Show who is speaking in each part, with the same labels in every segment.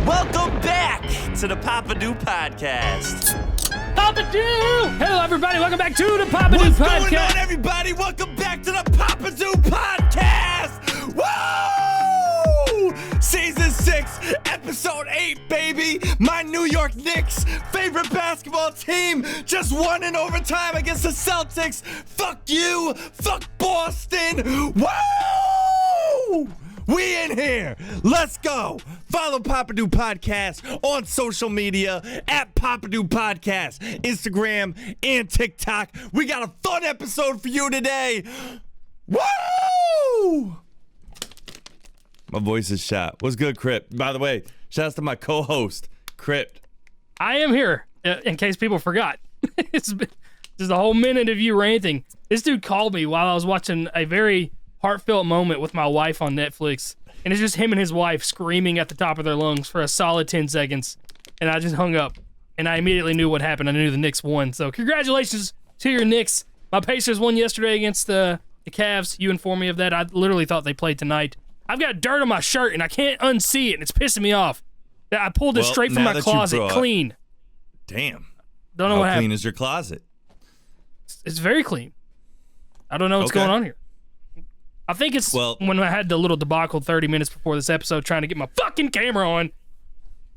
Speaker 1: Welcome back to the Papa Do Podcast.
Speaker 2: Papa Do! Hello, everybody. Welcome back to the Papa Do Podcast.
Speaker 1: What's going on, everybody? Welcome back to the Papa Do Podcast. Woo! Season 6, episode 8, baby. My New York Knicks, favorite basketball team, just won in overtime against the Celtics. Fuck you. Fuck Boston. Woo! We in here. Let's go. Follow Papa Do Podcast on social media at Papa Do Podcast, Instagram and TikTok. We got a fun episode for you today. Woo! My voice is shot. What's good, Crypt? By the way, shouts to my co-host, Crypt.
Speaker 2: I am here, in case people forgot. It's just a whole minute of you ranting. This dude called me while I was watching a very heartfelt moment with my wife on Netflix, and it's just him and his wife screaming at the top of their lungs for a solid 10 seconds, and I just hung up, and I immediately knew what happened. I knew the Knicks won, so congratulations to your Knicks. My Pacers won yesterday against the Cavs. You informed me of that. I literally thought they played tonight. I've got dirt on my shirt, and I can't unsee it, and it's pissing me off. I pulled it straight from my closet, clean.
Speaker 1: Damn.
Speaker 2: Don't know what happened.
Speaker 1: How clean is your closet?
Speaker 2: It's very clean. I don't know what's going on here. I think it's when I had the little debacle 30 minutes before this episode trying to get my fucking camera on,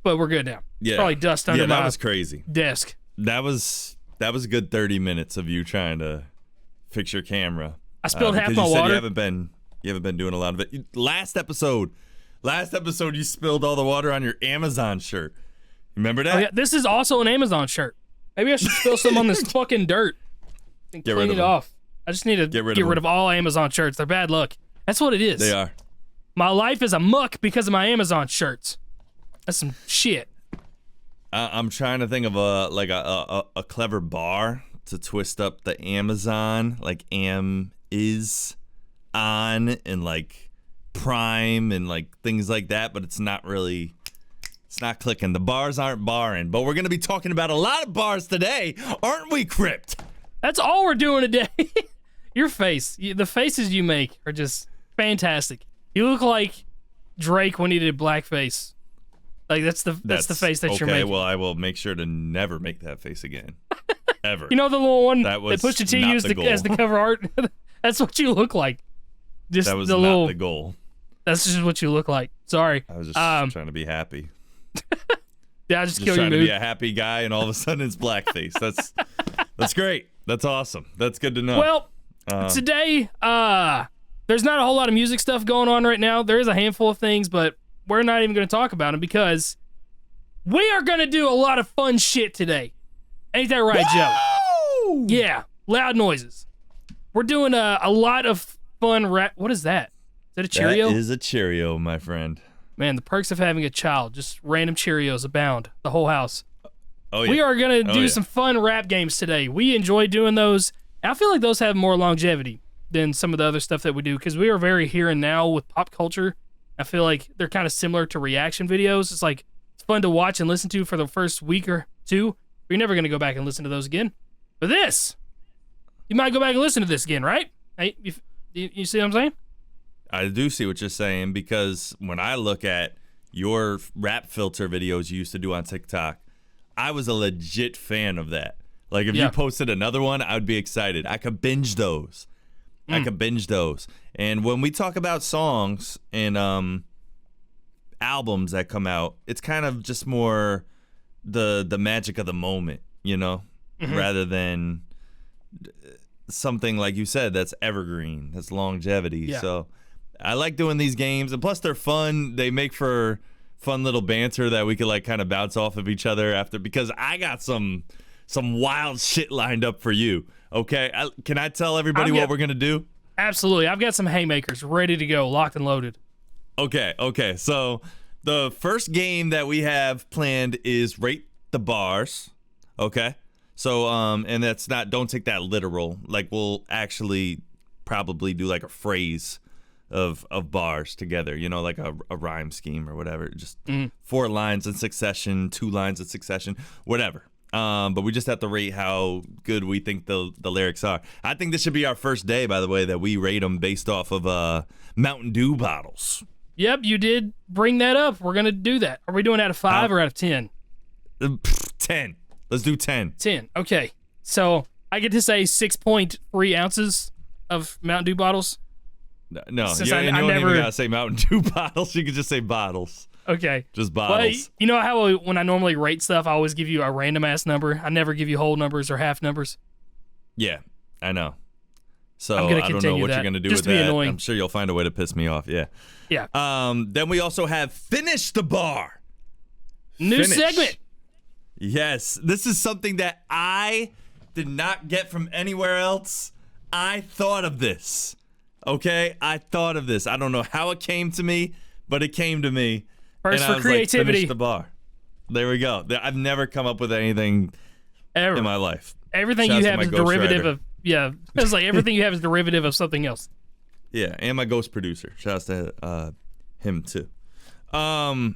Speaker 2: but we're good now.
Speaker 1: Yeah.
Speaker 2: Probably dust under my
Speaker 1: that was crazy.
Speaker 2: Desk.
Speaker 1: That was a good 30 minutes of you trying to fix your camera.
Speaker 2: I spilled half my
Speaker 1: you said
Speaker 2: water.
Speaker 1: You haven't been doing a lot of it. Last episode you spilled all the water on your Amazon shirt. Remember that?
Speaker 2: Oh, yeah. This is also an Amazon shirt. Maybe I should spill some on this fucking dirt and clean it off. I just need to get rid of all Amazon shirts. They're bad luck. That's what it is.
Speaker 1: They are.
Speaker 2: My life is a muck because of my Amazon shirts. That's some shit.
Speaker 1: I'm trying to think of a clever bar to twist up the Amazon, like Am is on and like Prime and like things like that, but it's not clicking. The bars aren't barring, but we're going to be talking about a lot of bars today, aren't we, Crypt?
Speaker 2: That's all we're doing today. Your face, the faces you make are just fantastic. You look like Drake when he did blackface. Like that's the face that you're making.
Speaker 1: Okay, well, I will make sure to never make that face again, ever.
Speaker 2: You know the little one that Pusha T used as the cover art. That's what you look like. Just
Speaker 1: that was
Speaker 2: the
Speaker 1: not the goal.
Speaker 2: That's just what you look like. Sorry.
Speaker 1: I was just trying to be happy.
Speaker 2: Yeah, I just killed
Speaker 1: trying
Speaker 2: your
Speaker 1: to be a happy guy, and all of a sudden it's blackface. That's great. That's awesome. That's good to know.
Speaker 2: Well, today, there's not a whole lot of music stuff going on right now. There is a handful of things, but we're not even going to talk about them because we are going to do a lot of fun shit today. Ain't that right,
Speaker 1: Whoa!
Speaker 2: Joe? Yeah, loud noises. We're doing a lot of fun rap. What is that? Is that a Cheerio?
Speaker 1: That is a Cheerio, my friend.
Speaker 2: Man, the perks of having a child. Just random Cheerios abound. The whole house.
Speaker 1: Oh, yeah.
Speaker 2: We are going to do some fun rap games today. We enjoy doing those. I feel like those have more longevity than some of the other stuff that we do because we are very here and now with pop culture. I feel like they're kind of similar to reaction videos. It's like it's fun to watch and listen to for the first week or two. But you're never going to go back and listen to those again. But this, you might go back and listen to this again, right? Hey, you see what I'm saying?
Speaker 1: I do see what you're saying because when I look at your rap filter videos you used to do on TikTok, I was a legit fan of that. Like, if you posted another one, I would be excited. I could binge those. And when we talk about songs and albums that come out, it's kind of just more the magic of the moment, you know, rather than something like you said that's evergreen, that's longevity. Yeah. So I like doing these games, and plus they're fun. They make for fun little banter that we could like kind of bounce off of each other after, because I got some wild shit lined up for you. Okay, can I tell everybody what we're gonna do?
Speaker 2: Absolutely, I've got some haymakers ready to go, locked and loaded.
Speaker 1: Okay. So the first game that we have planned is rate the bars. Okay, so and that's not, don't take that literal. Like, we'll actually probably do like a phrase of bars together, you know, like a rhyme scheme or whatever. Just 4 lines in succession, 2 lines in succession, whatever. But we just have to rate how good we think the lyrics are. I think this should be our first day, by the way, that we rate them based off of Mountain Dew bottles.
Speaker 2: Yep, you did bring that up. We're going to do that. Are we doing out of 5 or out of 10?
Speaker 1: 10. Let's do 10.
Speaker 2: 10. Okay. So I get to say 6.3 ounces of Mountain Dew bottles.
Speaker 1: No,
Speaker 2: Since
Speaker 1: you
Speaker 2: I
Speaker 1: don't
Speaker 2: never
Speaker 1: even gotta say Mountain Dew bottles. You can just say bottles.
Speaker 2: Okay.
Speaker 1: Just bottles.
Speaker 2: Well, you know how when I normally rate stuff, I always give you a random ass number. I never give you whole numbers or half numbers.
Speaker 1: Yeah, I know. So
Speaker 2: I'm gonna
Speaker 1: I don't know
Speaker 2: continue
Speaker 1: what
Speaker 2: that,
Speaker 1: you're gonna do
Speaker 2: just
Speaker 1: with
Speaker 2: to be
Speaker 1: that.
Speaker 2: annoying.
Speaker 1: I'm sure you'll find a way to piss me off. Yeah.
Speaker 2: Yeah.
Speaker 1: Then we also have Finish the Bar.
Speaker 2: New
Speaker 1: Finish.
Speaker 2: segment.
Speaker 1: Yes, this is something that I did not get from anywhere else. I thought of this. Okay, I thought of this. I don't know how it came to me, but it came to me.
Speaker 2: First
Speaker 1: and
Speaker 2: for
Speaker 1: I was
Speaker 2: creativity.
Speaker 1: Like, Finish the bar. There we go. I've never come up with anything
Speaker 2: Ever.
Speaker 1: in my life.
Speaker 2: Everything
Speaker 1: Shouts
Speaker 2: you
Speaker 1: to
Speaker 2: have
Speaker 1: my
Speaker 2: is derivative
Speaker 1: ghostwriter.
Speaker 2: of, yeah. It's like everything you have is derivative of something else.
Speaker 1: Yeah, and my ghost producer. Shouts to him too. And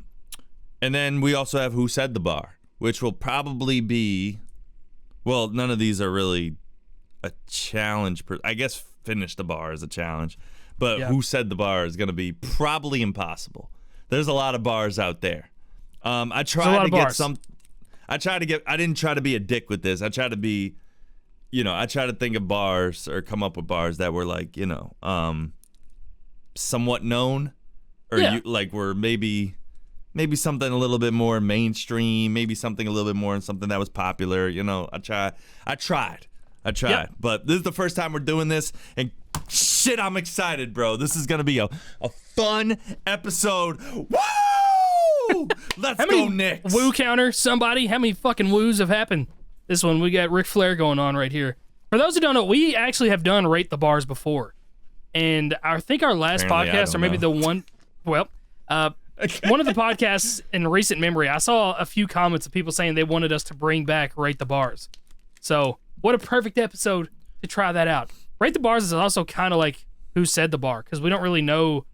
Speaker 1: then we also have Who Said the Bar, which will probably be, well, none of these are really a challenge. I guess Finish the Bar is a challenge, but
Speaker 2: Yeah.
Speaker 1: Who Said the Bar is going to be probably impossible. There's a lot of bars out there. I tried to get some. I didn't try to be a dick with this. I tried to be, I tried to think of bars or come up with bars that were like, somewhat known, or
Speaker 2: Yeah.
Speaker 1: were maybe something a little bit more mainstream, maybe something a little bit more in something that was popular. I tried.
Speaker 2: Yep.
Speaker 1: But this is the first time we're doing this, and shit, I'm excited, bro. This is gonna be a fun episode. Woo! Let's go, Knicks.
Speaker 2: Woo counter, somebody? How many fucking woos have happened? This one, we got Ric Flair going on right here. For those who don't know, we actually have done Rate the Bars before. And I think our last
Speaker 1: Apparently, I
Speaker 2: podcast, or
Speaker 1: don't
Speaker 2: maybe
Speaker 1: know.
Speaker 2: the one, one of the podcasts in recent memory, I saw a few comments of people saying they wanted us to bring back Rate the Bars. So, what a perfect episode to try that out. Rate the Bars is also kind of like Who Said the Bar, because we don't really know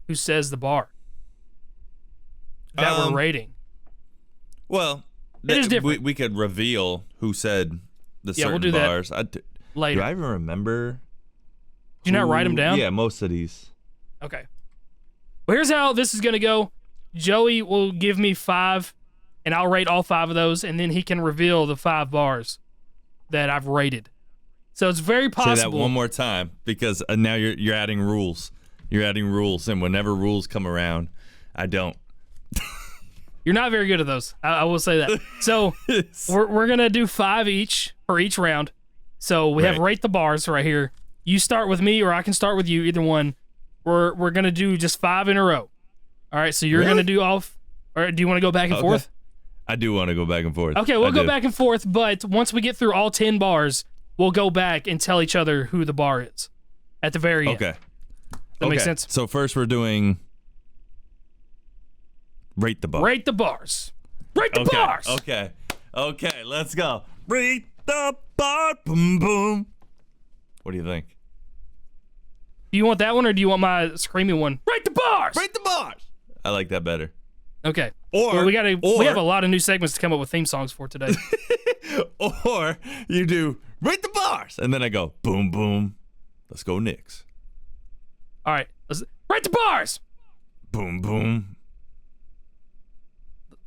Speaker 2: who says the bar that we're rating.
Speaker 1: Well,
Speaker 2: It is different.
Speaker 1: we could reveal who said the
Speaker 2: Yeah, we'll
Speaker 1: certain
Speaker 2: do that
Speaker 1: bars.
Speaker 2: later.
Speaker 1: Do I even remember?
Speaker 2: Did you not write them down?
Speaker 1: Yeah, most of these.
Speaker 2: Okay. Well, here's how this is going to go. Joey will give me 5, and I'll rate all 5 of those, and then he can reveal the 5 bars that I've rated. So it's very possible.
Speaker 1: Say that one more time, because now you're adding rules. You're adding rules, and whenever rules come around, I don't.
Speaker 2: You're not very good at those. I will say that. So we're going to do 5 each for each round. So we have
Speaker 1: Right.
Speaker 2: Rate the Bars right here. You start with me, or I can start with you, either one. We're going to do just 5 in a row. All right, so you're
Speaker 1: Really?
Speaker 2: going to do all, or do you want to go back and forth?
Speaker 1: I do want to go back and forth.
Speaker 2: Okay, we'll
Speaker 1: I
Speaker 2: go
Speaker 1: do.
Speaker 2: back and forth, but once we get through all 10 bars, we'll go back and tell each other who the bar is at the very end.
Speaker 1: Okay.
Speaker 2: That makes sense?
Speaker 1: So first we're doing Rate the Bar.
Speaker 2: Rate the bars. Rate the
Speaker 1: Okay.
Speaker 2: bars.
Speaker 1: Okay, let's go. Rate the bar. Boom, boom. What do you think?
Speaker 2: Do you want that one, or do you want my screaming one? Rate the bars.
Speaker 1: Rate the bars. I like that better.
Speaker 2: Okay.
Speaker 1: Or
Speaker 2: Well, we have a lot of new segments to come up with theme songs for today.
Speaker 1: Or you do Rate the Bars, and then I go boom, boom. Let's go, Knicks.
Speaker 2: All right. Rate the bars.
Speaker 1: Boom, boom.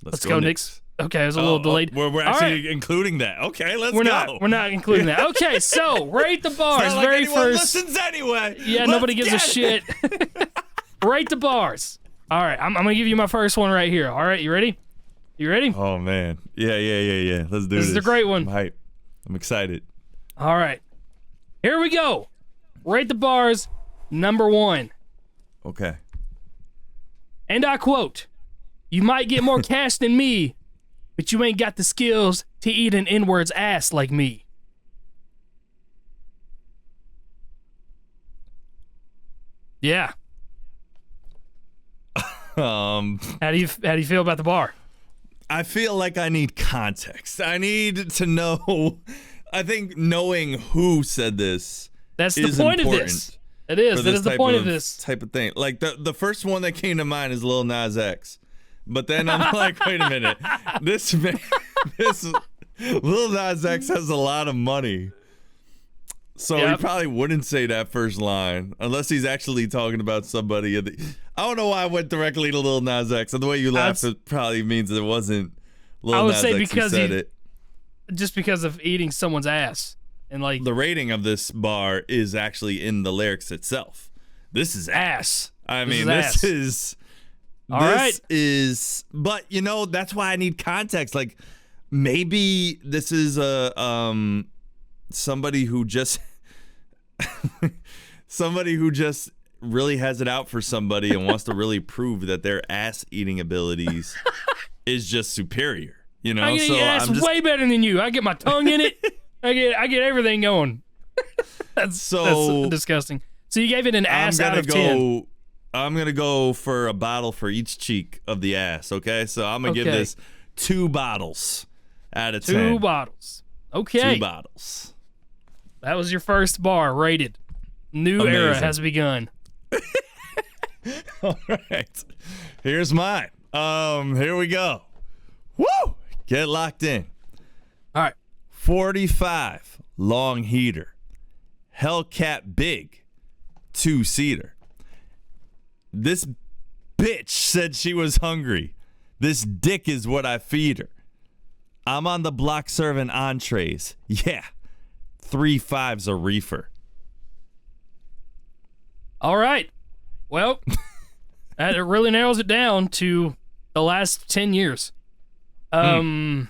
Speaker 2: Let's go, Knicks. Okay, it was a little delayed.
Speaker 1: We're
Speaker 2: All
Speaker 1: actually including that. Okay, let's
Speaker 2: We're
Speaker 1: go.
Speaker 2: not including that. Okay, so Rate the Bars.
Speaker 1: Not like
Speaker 2: Very
Speaker 1: anyone
Speaker 2: first.
Speaker 1: listens anyway.
Speaker 2: Yeah,
Speaker 1: Let's
Speaker 2: nobody gives a
Speaker 1: get
Speaker 2: shit.
Speaker 1: it.
Speaker 2: Rate the bars. All right, I'm going to give you my first one right here. All right, you ready? You ready?
Speaker 1: Oh man, yeah. Let's do this.
Speaker 2: This is a great one.
Speaker 1: I'm hyped. I'm excited.
Speaker 2: All right. Here we go. Rate the bars, number 1.
Speaker 1: Okay.
Speaker 2: And I quote, "You might get more cash than me, but you ain't got the skills to eat an N-word's ass like me." Yeah. How do you feel about the bar?
Speaker 1: I feel like I need context. I need to know. I think knowing who said this.
Speaker 2: That's the
Speaker 1: is
Speaker 2: point of
Speaker 1: important
Speaker 2: this. It is.
Speaker 1: for
Speaker 2: That
Speaker 1: this
Speaker 2: is the
Speaker 1: type
Speaker 2: point of this.
Speaker 1: type of thing. Like the first one that came to mind is Lil Nas X, but then I'm like, wait a minute, this Lil Nas X has a lot of money, so he
Speaker 2: Yep.
Speaker 1: probably wouldn't say that first line unless he's actually talking about somebody. I don't know why I went directly to Lil Nas X. And the way you laughed, it probably means it wasn't Lil Nas X who said it.
Speaker 2: Just because of eating someone's ass. And like
Speaker 1: the rating of this bar is actually in the lyrics itself. This is ass. I mean, this is
Speaker 2: all right.
Speaker 1: But you know, that's why I need context. Like maybe this is somebody who just really has it out for somebody and wants to really prove that their ass eating abilities is just superior. You know,
Speaker 2: I get ass way better than you. I get my tongue in it. I get everything going. That's disgusting. So you gave it an ass out of 10.
Speaker 1: I'm gonna go for a bottle for each cheek of the ass. Okay, so I'm gonna give this 2 bottles out of 10.
Speaker 2: 2 bottles. Okay.
Speaker 1: 2 bottles.
Speaker 2: That was your first bar rated. New era has begun.
Speaker 1: All right. Here's mine. Here we go. Woo! Get locked in.
Speaker 2: All right.
Speaker 1: 45 long heater. Hellcat big 2-seater. This bitch said she was hungry. This dick is what I feed her. I'm on the block serving entrees. Yeah. 3 5's a reefer.
Speaker 2: All right. Well, that really narrows it down to the last 10 years. That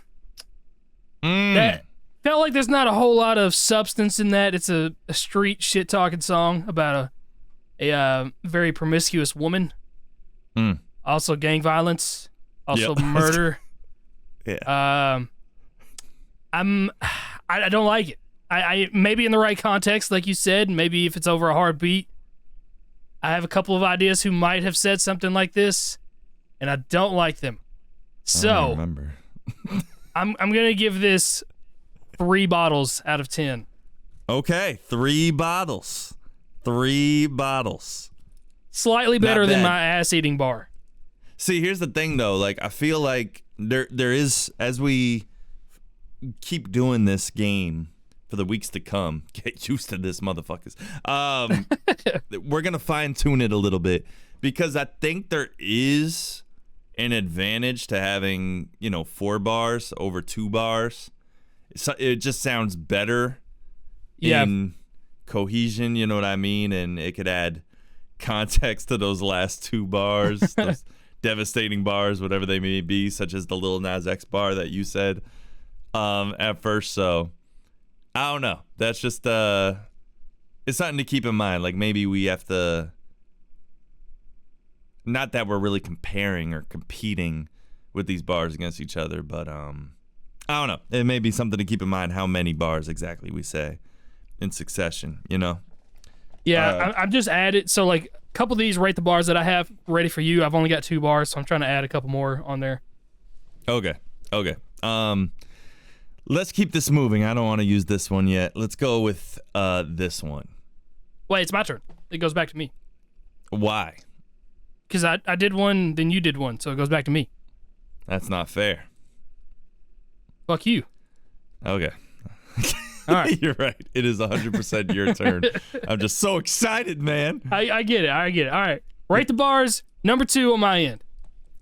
Speaker 2: felt like there's not a whole lot of substance in that. It's a street shit-talking song about a very promiscuous woman. Also gang violence. Also murder.
Speaker 1: Yeah.
Speaker 2: I don't like it. I maybe in the right context, like you said, maybe if it's over a hard beat. I have a couple of ideas who might have said something like this, and I don't like them. So
Speaker 1: I don't remember.
Speaker 2: I'm gonna give this 3 bottles out of 10.
Speaker 1: Okay, 3 bottles. 3 bottles.
Speaker 2: Slightly better than my ass eating bar.
Speaker 1: See, here's the thing though. Like I feel like there is, as we keep doing this game for the weeks to come, get used to this, motherfuckers. We're gonna fine tune it a little bit because I think there is an advantage to having 4 bars over 2 bars. It just sounds better in cohesion. You know what I mean? And it could add context to those last 2 bars, those devastating bars, whatever they may be, such as the Lil Nas X bar that you said at first. So I don't know. That's just it's something to keep in mind. Like maybe we have to, not that we're really comparing or competing with these bars against each other, but I don't know. It may be something to keep in mind how many bars exactly we say in succession, you know?
Speaker 2: Yeah, I'm just added. So like a couple of these rate the bars that I have ready for you. I've only got 2 bars, so I'm trying to add a couple more on there.
Speaker 1: Okay. Let's keep this moving. I don't want to use this one yet. Let's go with this one.
Speaker 2: Wait, it's my turn. It goes back to me.
Speaker 1: Why?
Speaker 2: Because I did one, then you did one, so it goes back to me.
Speaker 1: That's not fair.
Speaker 2: Fuck you.
Speaker 1: Okay.
Speaker 2: All right.
Speaker 1: You're right. It is 100% your turn. I'm just so excited, man.
Speaker 2: I get it. All right. Rate the bars. Number 2 on my end.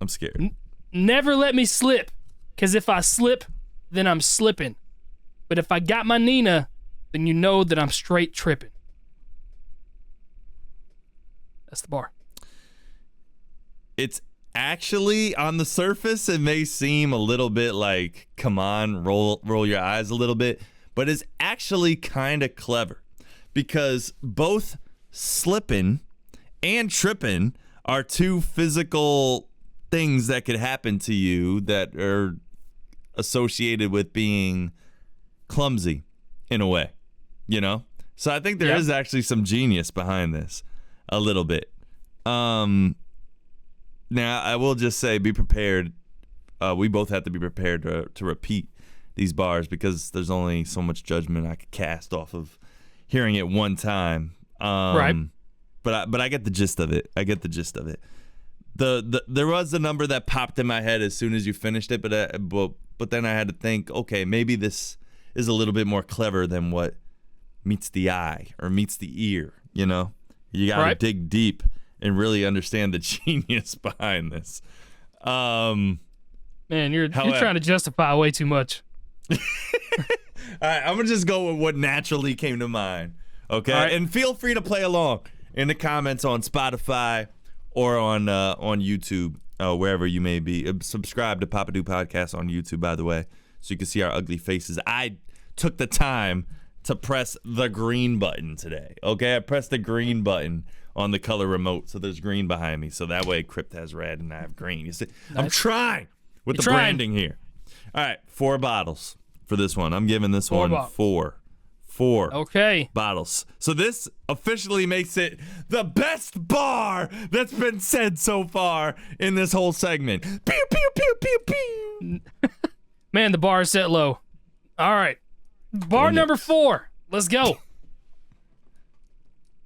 Speaker 1: I'm scared.
Speaker 2: Never let me slip, because if I slip, then I'm slipping. But if I got my Nina, then you know that I'm straight tripping. That's the bar.
Speaker 1: It's actually, on the surface, it may seem a little bit like, come on, roll your eyes a little bit, but it's actually kind of clever because both slipping and tripping are 2 physical things that could happen to you that are associated with being clumsy in a way, you know? So I think there is actually some genius behind this a little bit. Now, I will just say, be prepared. We both have to be prepared to repeat these bars because there's only so much judgment I could cast off of hearing it one time.
Speaker 2: Right.
Speaker 1: But I get the gist of it. There was a number that popped in my head as soon as you finished it, but then I had to think, okay, maybe this is a little bit more clever than what meets the eye or meets the ear, you know? You got to dig deep and really understand the genius behind this.
Speaker 2: Man, you're trying to justify way too much.
Speaker 1: All right, I'm gonna just go with what naturally came to mind. Okay,
Speaker 2: right.
Speaker 1: And feel free to play along in the comments on Spotify or on YouTube, wherever you may be. Subscribe to Papa Do Podcast on YouTube, by the way, so you can see our ugly faces. I took the time to press the green button today. Okay, I pressed the green button on the color remote, so there's green behind me. So that way, Crypt has red and I have green. You see, nice. I'm trying with the branding here. All right, 4 bottles for this one. I'm giving this one 4. 4 bottles. So this officially makes it the best bar that's been said so far in this whole segment. Pew, pew, pew, pew, pew.
Speaker 2: Man, the bar is set low. All right. Bar number 4. Let's go.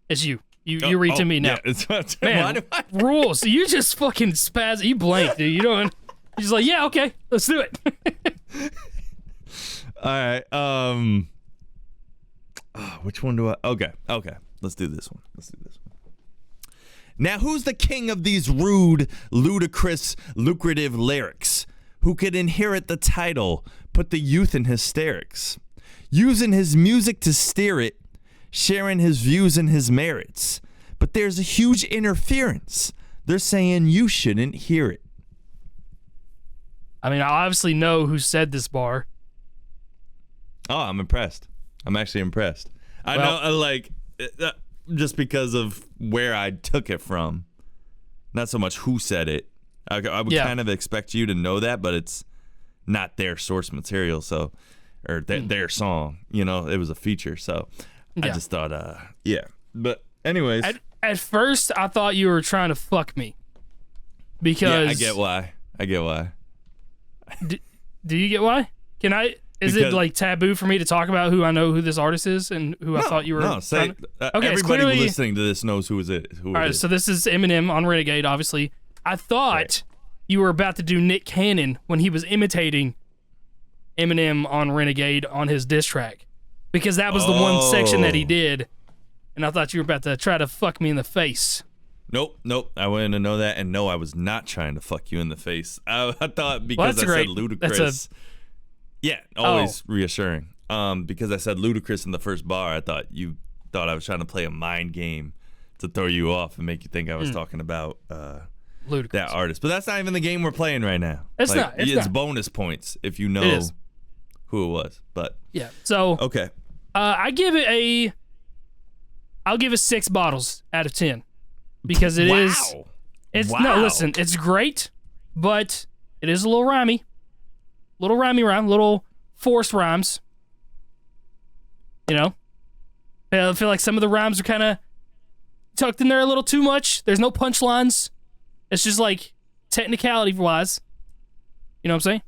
Speaker 2: It's you. You read to me now.
Speaker 1: Yeah,
Speaker 2: man, rules. You just fucking spaz. You blank, dude. You're just like, yeah, okay. Let's do it.
Speaker 1: All right. Which one do I? Okay. Let's do this one. Now, who's the king of these rude, ludicrous, lucrative lyrics? Who could inherit the title, put the youth in hysterics? Using his music to steer it, sharing his views and his merits. But there's a huge interference. They're saying you shouldn't hear it.
Speaker 2: I mean, I obviously know who said this bar.
Speaker 1: Oh, I'm impressed. I'm actually impressed. I know, just because of where I took it from. Not so much who said it. I would kind of expect you to know that, but it's not their source material, so, or their song. You know, it was a feature, so I just thought, But anyways.
Speaker 2: At first, I thought you were trying to fuck me. Because...
Speaker 1: Yeah, I get why.
Speaker 2: Do you get why? Is it like taboo for me to talk about who this artist is and who I thought you were?
Speaker 1: No, say okay. Everybody listening to this knows who it is. All
Speaker 2: right, so this is Eminem on Renegade, obviously. I thought you were about to do Nick Cannon when he was imitating Eminem on Renegade on his diss track, because that was the one section that he did, and I thought you were about to try to fuck me in the face.
Speaker 1: Nope. I wanted to know that, and no, I was not trying to fuck you in the face. I thought because I said ludicrous. Yeah, always reassuring. Because I said ludicrous in the first bar, I thought you thought I was trying to play a mind game to throw you off and make you think I was talking about that artist. But that's not even the game we're playing right now.
Speaker 2: It's not.
Speaker 1: It's bonus points if you know who it was. But
Speaker 2: yeah. So
Speaker 1: okay.
Speaker 2: I'll give it 6 bottles out of 10 because it is. It's no, listen, it's great, but it is a little rhymey. Little rhymey rhyme, little forced rhymes. You know? I feel like some of the rhymes are kind of tucked in there a little too much. There's no punchlines. It's just like technicality-wise. You know what I'm saying?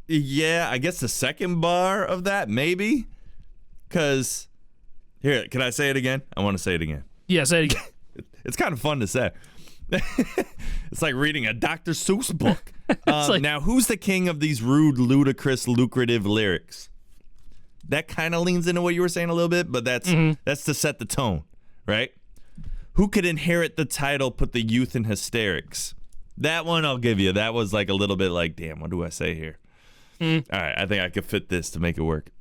Speaker 1: Yeah, I guess the second bar of that, maybe. Because, here, can I say it again? I want to say it again.
Speaker 2: Yeah, say it again.
Speaker 1: It's kind of fun to say. It's like reading a Dr. Seuss book. Now, who's the king of these rude, ludicrous, lucrative lyrics? That kind of leans into what you were saying a little bit, but that's to set the tone, right? Who could inherit the title, put the youth in hysterics? That one I'll give you. That was like a little bit like, damn, what do I say here? All right, I think I could fit this to make it work.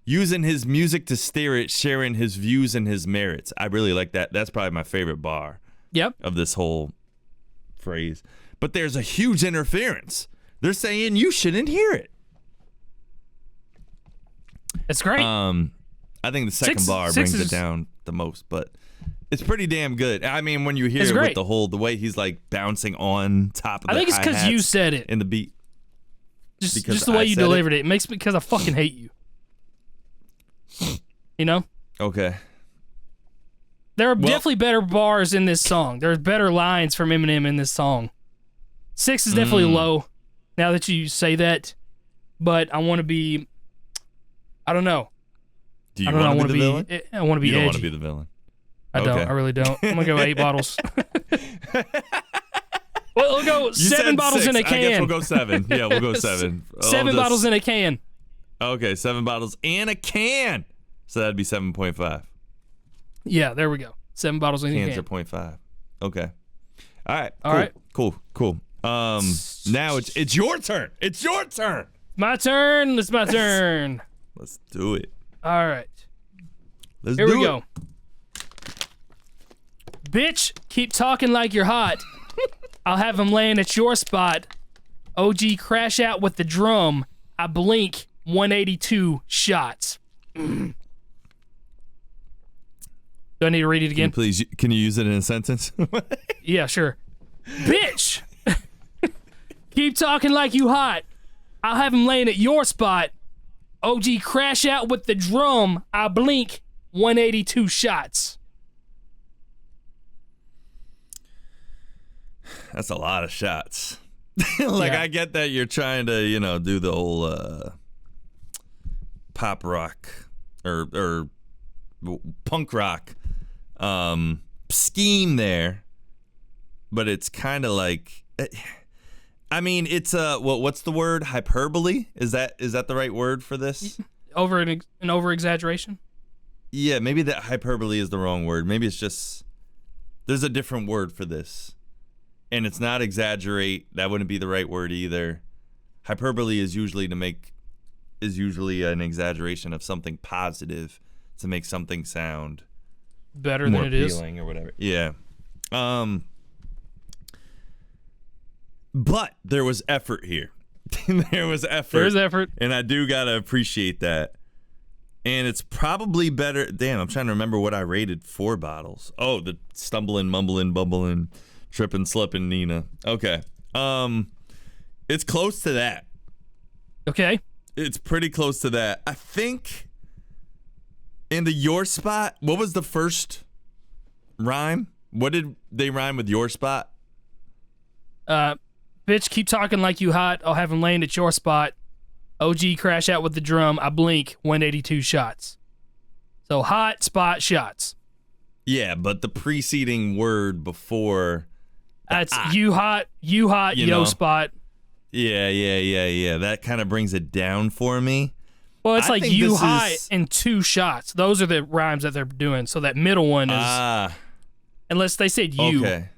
Speaker 1: Using his music to steer it, sharing his views and his merits. I really like that. That's probably my favorite bar.
Speaker 2: Yep.
Speaker 1: Of this whole phrase. But there's a huge interference. They're saying you shouldn't hear it.
Speaker 2: It's great.
Speaker 1: I think the second bar brings it down the most, but it's pretty damn good. I mean, when you hear it with the way he's like bouncing on top of the
Speaker 2: I think it's because you said it
Speaker 1: in the beat.
Speaker 2: Just the way you delivered it. It makes me, because I fucking hate you. You know?
Speaker 1: Okay.
Speaker 2: There are definitely better bars in this song. There's better lines from Eminem in this song. 6 is definitely low, now that you say that. But I want to be... I don't know.
Speaker 1: Do you want to be the villain?
Speaker 2: I want to be edgy.
Speaker 1: You don't want to be the villain.
Speaker 2: I don't. I really don't. I'm going to go 8 bottles. Well, we'll go 7 bottles
Speaker 1: 6.
Speaker 2: in a can.
Speaker 1: I guess we'll go 7. Yeah, we'll go 7.
Speaker 2: 7 bottles in a can.
Speaker 1: Okay, 7 bottles in a can. So that'd be 7.5.
Speaker 2: Yeah, there we go. 7 bottles in a
Speaker 3: Cans
Speaker 2: can.
Speaker 3: are 0.5. Okay. All right.
Speaker 2: All right.
Speaker 3: Cool. Now it's your turn. It's your turn.
Speaker 2: My turn. It's my turn.
Speaker 3: Let's do it.
Speaker 2: All right.
Speaker 3: Here
Speaker 2: we go. Bitch, keep talking like you're hot. I'll have him laying at your spot. OG crash out with the drum. I blink 182 shots. Do I need to read it again?
Speaker 3: Please, can you use it in a sentence?
Speaker 2: Yeah, sure. Bitch, keep talking like you hot. I'll have him laying at your spot. OG crash out with the drum. I blink 182 shots.
Speaker 3: That's a lot of shots. I get that you're trying to, do the whole pop rock or punk rock scheme there, but it's kind of like, I mean, it's what's the word? Hyperbole? Is that the right word for this?
Speaker 2: An over exaggeration?
Speaker 3: Yeah, maybe that hyperbole is the wrong word. Maybe it's just there's a different word for this. And it's not exaggerate. That wouldn't be the right word either. Hyperbole is usually an exaggeration of something positive to make something sound
Speaker 2: better
Speaker 3: more
Speaker 2: than it is,
Speaker 3: appealing or whatever. Yeah. But there was effort here. There's effort. And I do gotta appreciate that. And it's probably better. Damn, I'm trying to remember what I rated 4 bottles. Oh, the stumbling, mumbling, bubbling, tripping, slipping Nina. Okay. It's close to that.
Speaker 2: Okay.
Speaker 3: It's pretty close to that. I think in the your spot, what was the first rhyme? What did they rhyme with your spot?
Speaker 2: Bitch, keep talking like you hot. I'll have him laying at your spot. OG crash out with the drum. I blink 182 shots. So hot, spot, shots.
Speaker 3: Yeah, but the preceding word before.
Speaker 2: That's you hot, yo spot.
Speaker 3: Yeah. That kind of brings it down for me.
Speaker 2: Well, it's like you hot and 2 shots. Those are the rhymes that they're doing. So that middle one is. Unless they said you.
Speaker 3: Okay.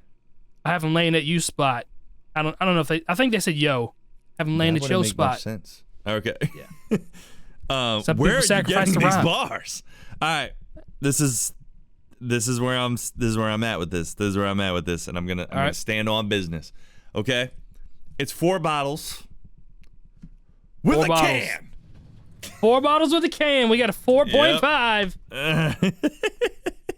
Speaker 2: I have him laying at you spot. I don't know if I think they said yo. Have him laying at your spot.
Speaker 3: Much sense. Okay.
Speaker 2: Yeah.
Speaker 3: Some where are you getting these bars? All right. This is where I'm at with this. And I'm gonna stand on business. Okay. It's 4 bottles with a can.
Speaker 2: 4 bottles with a can. We got a 4.5.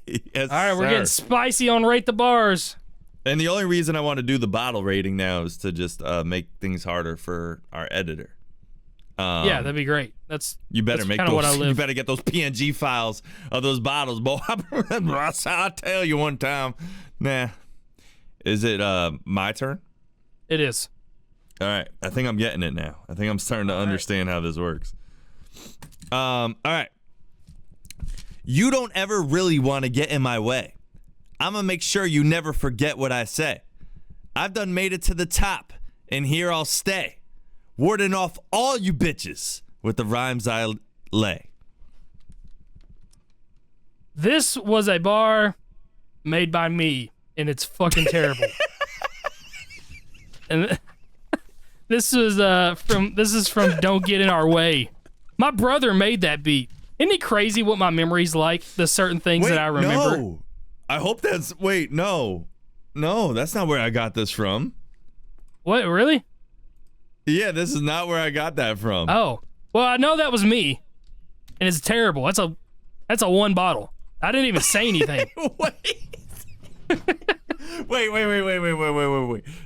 Speaker 3: Yes,
Speaker 2: all right, we're getting spicy on Rate the Bars.
Speaker 3: And the only reason I want to do the bottle rating now is to just make things harder for our editor.
Speaker 2: Yeah, that'd be great.
Speaker 3: You better
Speaker 2: that's
Speaker 3: make those. You better get those PNG files of those bottles, boy. I'll tell you one time. Nah, is it my turn?
Speaker 2: It is.
Speaker 3: All right, I think I'm getting it now. I think I'm starting to understand how this works. All right. You don't ever really want to get in my way. I'm going to make sure you never forget what I say. I've done made it to the top, and here I'll stay, warding off all you bitches with the rhymes I lay.
Speaker 2: This was a bar made by me, and it's fucking terrible. And this is from Don't Get in Our Way. My brother made that beat. Isn't it crazy what my memory's like? The certain things that I remember.
Speaker 3: No. I hope that's no, that's not where I got this from.
Speaker 2: What, really?
Speaker 3: Yeah, this is not where I got that from.
Speaker 2: Oh, well, I know that was me, and it's terrible. That's a 1 bottle. I didn't even say anything.
Speaker 3: Wait.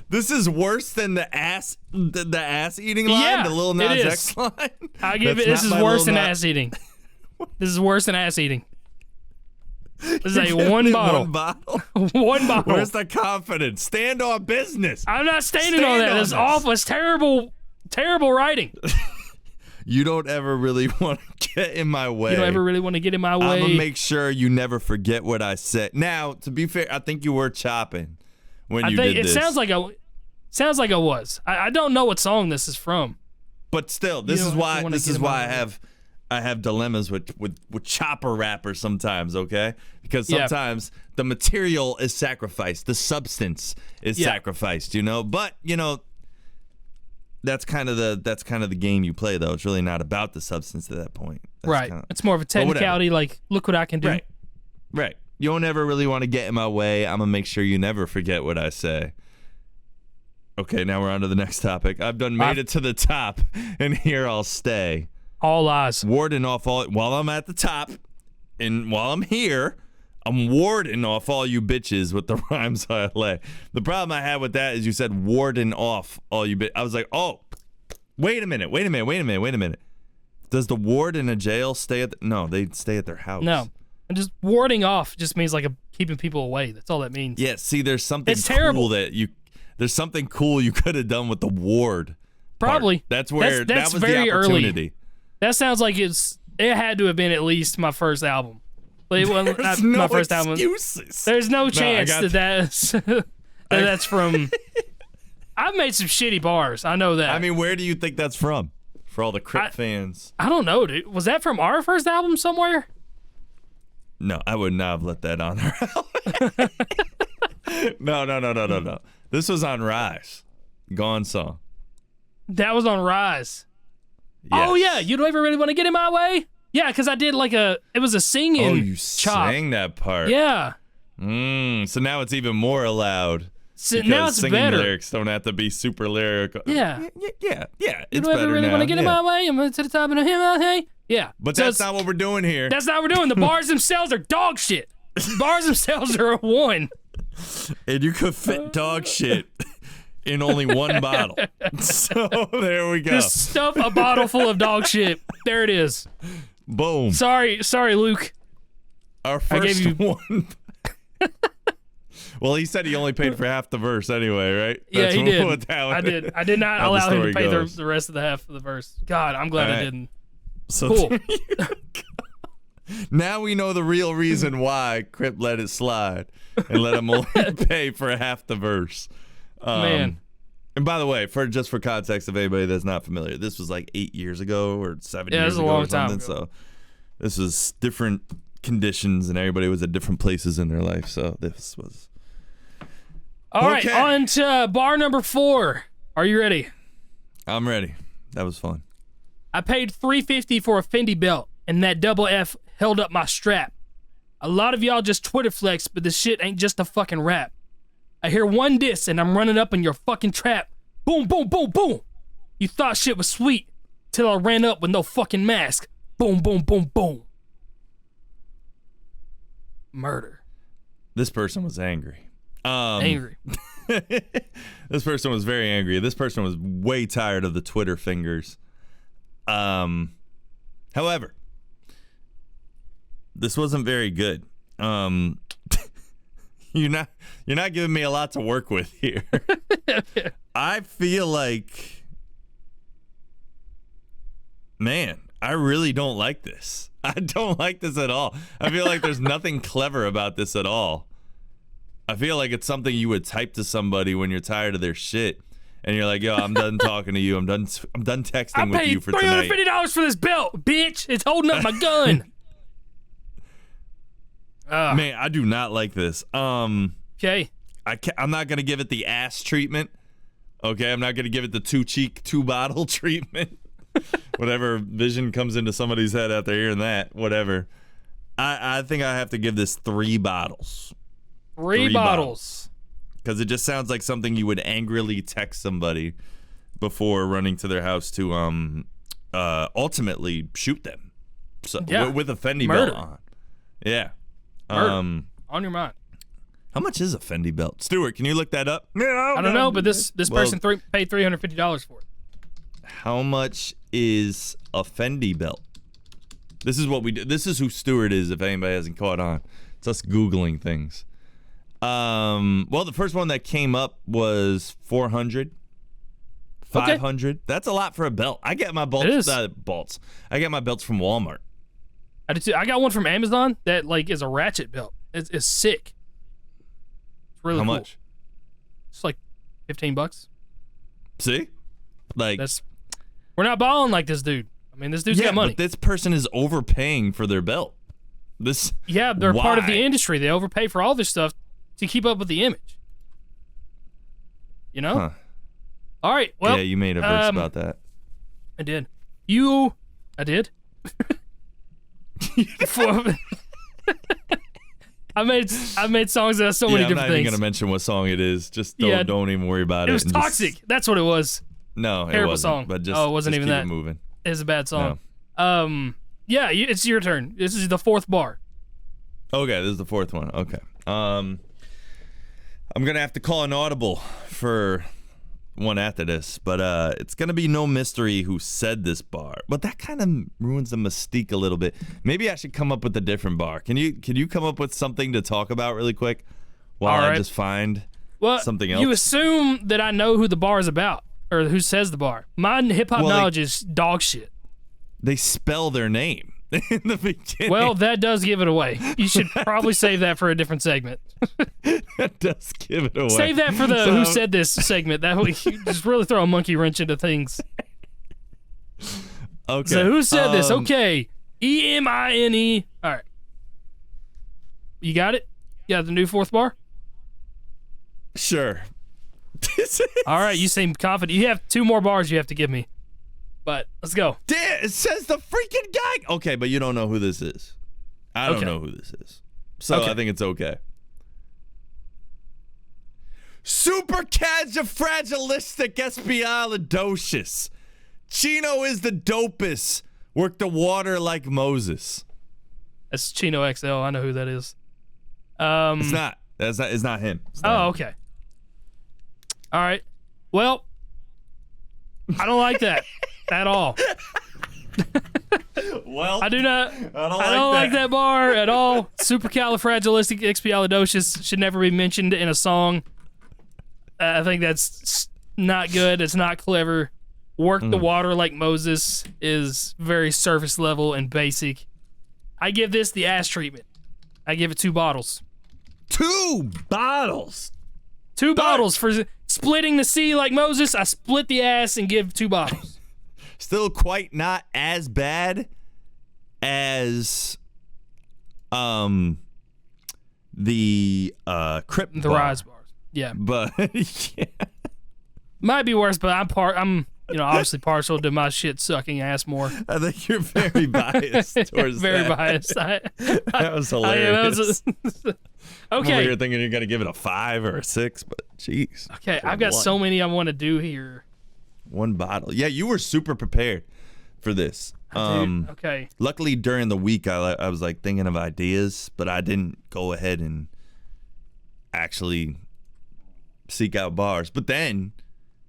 Speaker 3: This is worse than the ass eating line,
Speaker 2: yeah,
Speaker 3: the Lil Nas X line.
Speaker 2: I give it. This is worse than ass eating. This is worse than ass eating. This is a 1 bottle.
Speaker 3: 1 bottle.
Speaker 2: 1 bottle.
Speaker 3: Where's the confidence? Stand on business.
Speaker 2: I'm not standing on that. It's awful. It's terrible writing.
Speaker 3: You don't ever really want to get in my way.
Speaker 2: You don't ever really want to get in my way.
Speaker 3: I'm going to make sure you never forget what I said. Now, to be fair, I think you were chopping when you did this.
Speaker 2: It sounds like I was. I don't know what song this is from.
Speaker 3: But still, this is why I have dilemmas with chopper rappers sometimes, okay? Because sometimes the material is sacrificed, the substance is sacrificed, you know? But, you know, that's kind of the game you play, though. It's really not about the substance at that point. That's
Speaker 2: It's more of a technicality, like, look what I can do.
Speaker 3: Right. You don't ever really want to get in my way. I'm going to make sure you never forget what I say. Okay, now we're on to the next topic. I've made it to the top, and here I'll stay.
Speaker 2: All eyes.
Speaker 3: Warding off while I'm at the top, and while I'm here, I'm warding off all you bitches with the rhymes I lay. The problem I had with that is you said warding off all you bitches. I was like, oh, wait a minute. Does the ward in a jail stay at no, they stay at their house.
Speaker 2: No. And just warding off just means like keeping people away. That's all that means.
Speaker 3: Yeah, see, there's something
Speaker 2: it's terrible.
Speaker 3: There's something cool you could have done with the ward.
Speaker 2: Probably.
Speaker 3: Part. That's where
Speaker 2: that's
Speaker 3: that was
Speaker 2: very
Speaker 3: the opportunity.
Speaker 2: Early. That sounds like it had to have been at least my first album. But it wasn't
Speaker 3: There's
Speaker 2: my
Speaker 3: no
Speaker 2: first album.
Speaker 3: excuses.
Speaker 2: There's no chance that's from. I've made some shitty bars. I know that.
Speaker 3: I mean, where do you think that's from? For all the Crip fans.
Speaker 2: I don't know, dude. Was that from our first album somewhere?
Speaker 3: No, I would not have let that on her. No. This was on Rise. Gone song.
Speaker 2: That was on Rise.
Speaker 3: Yes.
Speaker 2: Oh, yeah. You don't ever really want to get in my way? Yeah, because I did it was a singing
Speaker 3: Oh, you
Speaker 2: chop.
Speaker 3: sang that part.
Speaker 2: Yeah.
Speaker 3: So now it's even more allowed.
Speaker 2: So now it's
Speaker 3: singing
Speaker 2: better.
Speaker 3: lyrics don't have to be super lyrical.
Speaker 2: Yeah.
Speaker 3: Yeah.
Speaker 2: You
Speaker 3: It's
Speaker 2: don't ever
Speaker 3: better
Speaker 2: really
Speaker 3: now.
Speaker 2: want to get in my way? I'm to the top of the hill, hey? Yeah.
Speaker 3: But
Speaker 2: So
Speaker 3: that's not what we're doing here.
Speaker 2: That's not what we're doing. The bars themselves are dog shit. The bars themselves are a 1.
Speaker 3: And you could fit dog shit in only one bottle. So there we go.
Speaker 2: Just stuff a bottle full of dog shit. There it is.
Speaker 3: Boom.
Speaker 2: Sorry, Luke.
Speaker 3: Our first one. Well, he said he only paid for half the verse anyway, right?
Speaker 2: Yeah, he did.
Speaker 3: I
Speaker 2: did not allow him to pay the rest of the half of the verse. God, I'm glad I didn't.
Speaker 3: So
Speaker 2: cool.
Speaker 3: Now we know the real reason why Crip let it slide and let him only pay for half the verse.
Speaker 2: Man.
Speaker 3: And by the way, for context of anybody that's not familiar, this was like 8 years ago or 7 years ago or something. So this was different conditions and everybody was at different places in their life. So this was.
Speaker 2: All right, on to bar number 4. Are you ready?
Speaker 3: I'm ready. That was fun.
Speaker 2: I paid $350 for a Fendi belt, and that double F held up my strap. A lot of y'all just Twitter flex, but this shit ain't just a fucking rap. I hear one diss, and I'm running up in your fucking trap. Boom, boom, boom, boom. You thought shit was sweet, till I ran up with no fucking mask. Boom, boom, boom, boom. Murder.
Speaker 3: This person was angry.
Speaker 2: Angry.
Speaker 3: This person was very angry. This person was way tired of the Twitter fingers. However, this wasn't very good. You're not giving me a lot to work with here. I feel like, man, I really don't like this. I don't like this at all. I feel like there's nothing clever about this at all. I feel like it's something you would type to somebody when you're tired of their shit, and you're like, "Yo, I'm done talking to you. I'm done texting with you for tonight."
Speaker 2: I paid $350 for this belt, bitch. It's holding up my gun.
Speaker 3: Man, I do not like this.
Speaker 2: Okay.
Speaker 3: I'm not gonna give it the ass treatment. Okay, I'm not gonna give it the two bottle treatment. Whatever vision comes into somebody's head after hearing that, whatever. I think I have to give this 3 bottles.
Speaker 2: 3 bottles.
Speaker 3: Because it just sounds like something you would angrily text somebody before running to their house to ultimately shoot them. So with a Fendi belt on. Yeah.
Speaker 2: On your mind.
Speaker 3: How much is a Fendi belt? Stuart, can you look that up?
Speaker 2: I don't know, but this person paid $350 for it.
Speaker 3: How much is a Fendi belt? This is what we do. This is who Stuart is, if anybody hasn't caught on. It's us Googling things. Well, the first one that came up was 400, 500. Okay. That's a lot for a belt. I get my belts. I get my belts from Walmart.
Speaker 2: I did too. I got one from Amazon that is a ratchet belt. It's sick. It's really cool.
Speaker 3: How much?
Speaker 2: It's like $15.
Speaker 3: See,
Speaker 2: we're not balling like this dude. I mean, this dude's got money.
Speaker 3: But this person is overpaying for their belt.
Speaker 2: They're part of the industry. They overpay for all this stuff to keep up with the image. You know?
Speaker 3: Huh.
Speaker 2: All right. Well,
Speaker 3: yeah, you made a verse about that.
Speaker 2: I did. I did. I made songs that have so many different things.
Speaker 3: I'm not even gonna mention what song it is. Just don't even worry about it.
Speaker 2: It was Toxic. That's what it was.
Speaker 3: No, it
Speaker 2: Terrible
Speaker 3: wasn't.
Speaker 2: song.
Speaker 3: But just,
Speaker 2: it wasn't even
Speaker 3: keep
Speaker 2: that.
Speaker 3: It moving.
Speaker 2: It's a bad song. No. It's your turn. This is the fourth bar.
Speaker 3: Okay, this is the fourth one. Okay. I'm gonna have to call an audible for one after this, but it's gonna be no mystery who said this bar. But that kind of ruins the mystique a little bit. Maybe I should come up with a different bar. Can you come up with something to talk about really quick while I just find something else?
Speaker 2: You assume that I know who the bar is about or who says the bar. My hip hop knowledge is dog shit.
Speaker 3: They spell their name in the beginning.
Speaker 2: Well, that does give it away. You should probably save that for a different segment.
Speaker 3: That does give it away.
Speaker 2: Save that for the who said this segment. That way you just really throw a monkey wrench into things.
Speaker 3: Okay.
Speaker 2: So who said this? Okay. EMINE. All right. You got it? You got the new fourth bar?
Speaker 3: Sure.
Speaker 2: All right, you seem confident. You have 2 more bars you have to give me. But let's go.
Speaker 3: Damn, it says the freaking guy. Okay, but you don't know who this is. I don't know who this is. So I think it's okay. Supercalifragilistic espialidocious. Chino is the dopest. Work the water like Moses.
Speaker 2: That's Chino XL. I know who that is.
Speaker 3: It's not. It's not him.
Speaker 2: Okay. All right. Well, I don't like that at all.
Speaker 3: Well,
Speaker 2: I do not. I don't like that bar at all. Supercalifragilisticexpialidocious should never be mentioned in a song. I think that's not good. It's not clever. Work the water like Moses is very surface level and basic. I give this the ass treatment. I give it 2 bottles.
Speaker 3: 2 bottles.
Speaker 2: 2 bottles for splitting the sea like Moses. I split the ass and give 2 bottles.
Speaker 3: Still quite not as bad as the Crip
Speaker 2: The Rise bars. Yeah.
Speaker 3: But yeah.
Speaker 2: Might be worse, but I'm obviously partial to my shit sucking ass more.
Speaker 3: I think you're very biased towards
Speaker 2: very
Speaker 3: that.
Speaker 2: biased.
Speaker 3: That was hilarious.
Speaker 2: Okay.
Speaker 3: I'm over here thinking you're gonna give it a 5 or a 6, but jeez.
Speaker 2: Okay, I've got so many I want to do here.
Speaker 3: 1 bottle. Yeah, you were super prepared for this.
Speaker 2: Okay.
Speaker 3: Luckily, during the week, I was like thinking of ideas, but I didn't go ahead and actually seek out bars. But then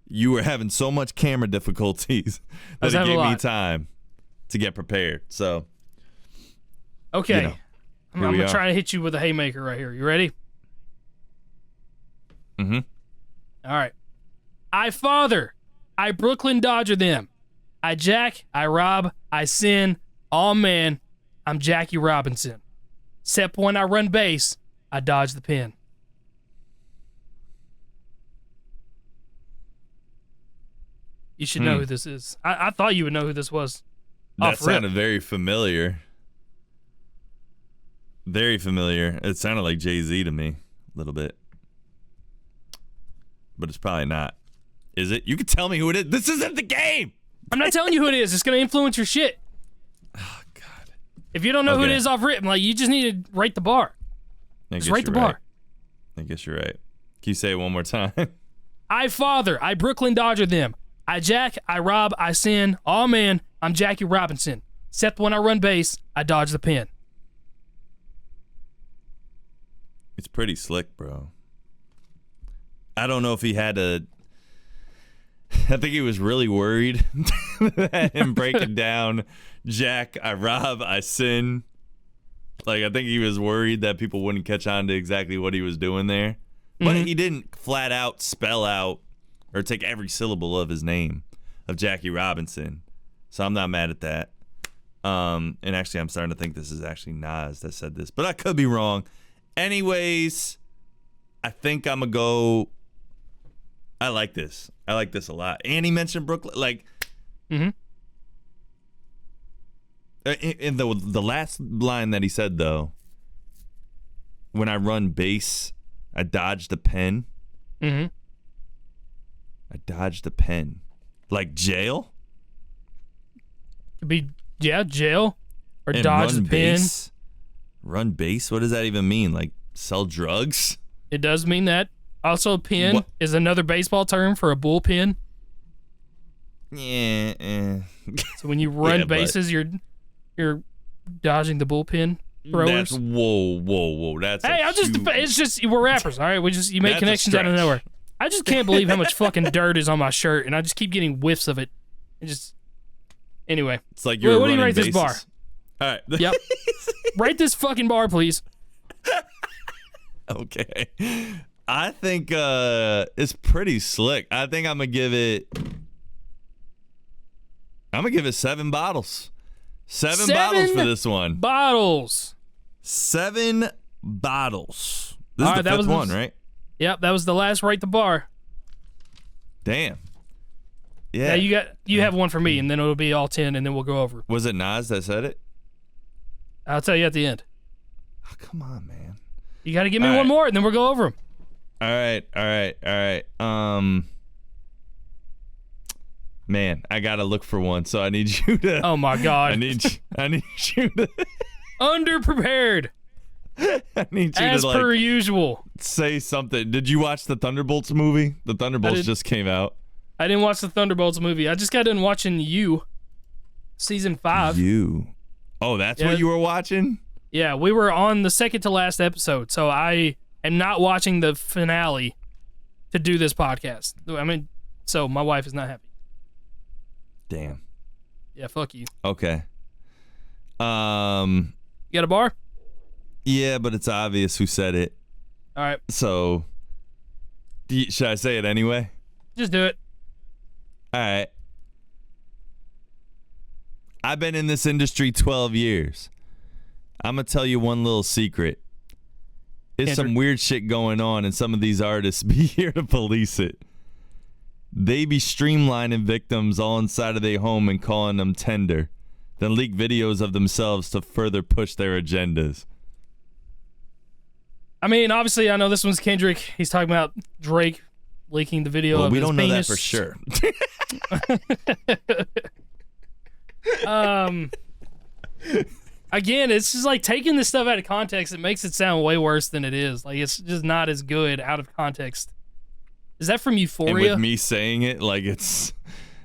Speaker 3: you were having so much camera difficulties that it gave me time to get prepared. So,
Speaker 2: okay, I'm gonna try to hit you with a haymaker right here. You ready?
Speaker 3: Mm-hmm.
Speaker 2: All right. I father, I Brooklyn Dodger them. I jack, I rob, I sin. All man, I'm Jackie Robinson. Except when I run base, I dodge the pin. You should know who this is. I thought you would know who this was.
Speaker 3: That sounded very familiar. Very familiar. It sounded like Jay-Z to me, a little bit. But it's probably not. Is it? You can tell me who it is. This isn't the game!
Speaker 2: I'm not telling you who it is. It's going to influence your shit.
Speaker 3: Oh, God.
Speaker 2: If you don't know who it is off rip, you just need to rate the bar. Just rate the bar.
Speaker 3: I guess you're right. Can you say it one more time?
Speaker 2: I father, I Brooklyn Dodger them. I jack, I rob, I sin. All man, I'm Jackie Robinson. Except when I run base, I dodge the pin.
Speaker 3: It's pretty slick, bro. I don't know if he had a... I think he was really worried that him breaking down Jack, I rob, I sin. I think he was worried that people wouldn't catch on to exactly what he was doing there. But he didn't flat out spell out or take every syllable of his name of Jackie Robinson. So I'm not mad at that. And actually, I'm starting to think this is actually Nas that said this, but I could be wrong. Anyways, I think I'm going to go. I like this. I like this a lot. And he mentioned Brooklyn. In the last line that he said, though, when I run base, I dodge the pen.
Speaker 2: Mm-hmm.
Speaker 3: I dodged the pen. Like jail?
Speaker 2: Could be, jail. Or
Speaker 3: And
Speaker 2: dodge
Speaker 3: run
Speaker 2: the pin.
Speaker 3: base? Run base? What does that even mean? Like sell drugs?
Speaker 2: It does mean that. Also, pin
Speaker 3: What?
Speaker 2: is another baseball term for a bullpen.
Speaker 3: Yeah.
Speaker 2: So when you run
Speaker 3: Yeah, but-
Speaker 2: bases, you're dodging the bullpen throwers.
Speaker 3: That's whoa. That's
Speaker 2: Hey, it's just we're rappers, all right? You make
Speaker 3: That's a
Speaker 2: connections out of
Speaker 3: stretch.
Speaker 2: nowhere. I just can't believe how much fucking dirt is on my shirt, and I just keep getting whiffs of it. Anyway.
Speaker 3: It's like you're
Speaker 2: What do you
Speaker 3: running
Speaker 2: rate this
Speaker 3: bases.
Speaker 2: bar?
Speaker 3: All right.
Speaker 2: Yep. Rate this fucking bar, please.
Speaker 3: Okay. I think it's pretty slick. I think I'm gonna give it 7 bottles. 7 bottles for this one.
Speaker 2: Bottles.
Speaker 3: 7 bottles. This
Speaker 2: All
Speaker 3: is
Speaker 2: right,
Speaker 3: the
Speaker 2: that
Speaker 3: fifth
Speaker 2: was-
Speaker 3: one, right?
Speaker 2: Yep, that was the last rate the bar.
Speaker 3: Damn.
Speaker 2: Yeah,
Speaker 3: Yeah.
Speaker 2: you have one for me, and then it'll be all 10, and then we'll go over.
Speaker 3: Was it Nas that said it?
Speaker 2: I'll tell you at the end.
Speaker 3: Oh, come on, man.
Speaker 2: You got to give me
Speaker 3: All
Speaker 2: one
Speaker 3: right.
Speaker 2: more, and then we'll go over them.
Speaker 3: All right. Man, I gotta look for one, so I need you to.
Speaker 2: Oh my God.
Speaker 3: I need you to.
Speaker 2: Underprepared,
Speaker 3: I need you
Speaker 2: as
Speaker 3: to
Speaker 2: per usual.
Speaker 3: say something. Did you watch the Thunderbolts movie? The Thunderbolts
Speaker 2: did.
Speaker 3: just came out.
Speaker 2: I didn't watch the Thunderbolts movie. I just got done watching You, season 5.
Speaker 3: You. Oh, that's
Speaker 2: Yeah.
Speaker 3: what you were watching?
Speaker 2: Yeah, we were on the second to last episode, so I am not watching the finale to do this podcast. I mean, so my wife is not happy.
Speaker 3: Damn.
Speaker 2: Yeah, fuck you.
Speaker 3: Okay.
Speaker 2: You got a bar?
Speaker 3: Yeah, but it's obvious who said it.
Speaker 2: All right,
Speaker 3: So, should I say it anyway?
Speaker 2: just do it.
Speaker 3: All right. I've been in this industry 12 years. I'm going to tell you one little secret. There's some
Speaker 2: Kendrick.
Speaker 3: weird shit going on, and some of these artists be here to police it. They be streamlining victims all inside of their home and calling them tender, then leak videos of themselves to further push their agendas.
Speaker 2: I mean, obviously, I know this one's Kendrick. He's talking about Drake leaking the video
Speaker 3: Well,
Speaker 2: of
Speaker 3: we
Speaker 2: his
Speaker 3: don't know that
Speaker 2: penis.
Speaker 3: for sure.
Speaker 2: Again, it's just like taking this stuff out of context. It makes it sound way worse than it is. Like, it's just not as good out of context. Is that from
Speaker 3: And
Speaker 2: Euphoria?
Speaker 3: with me saying it like it's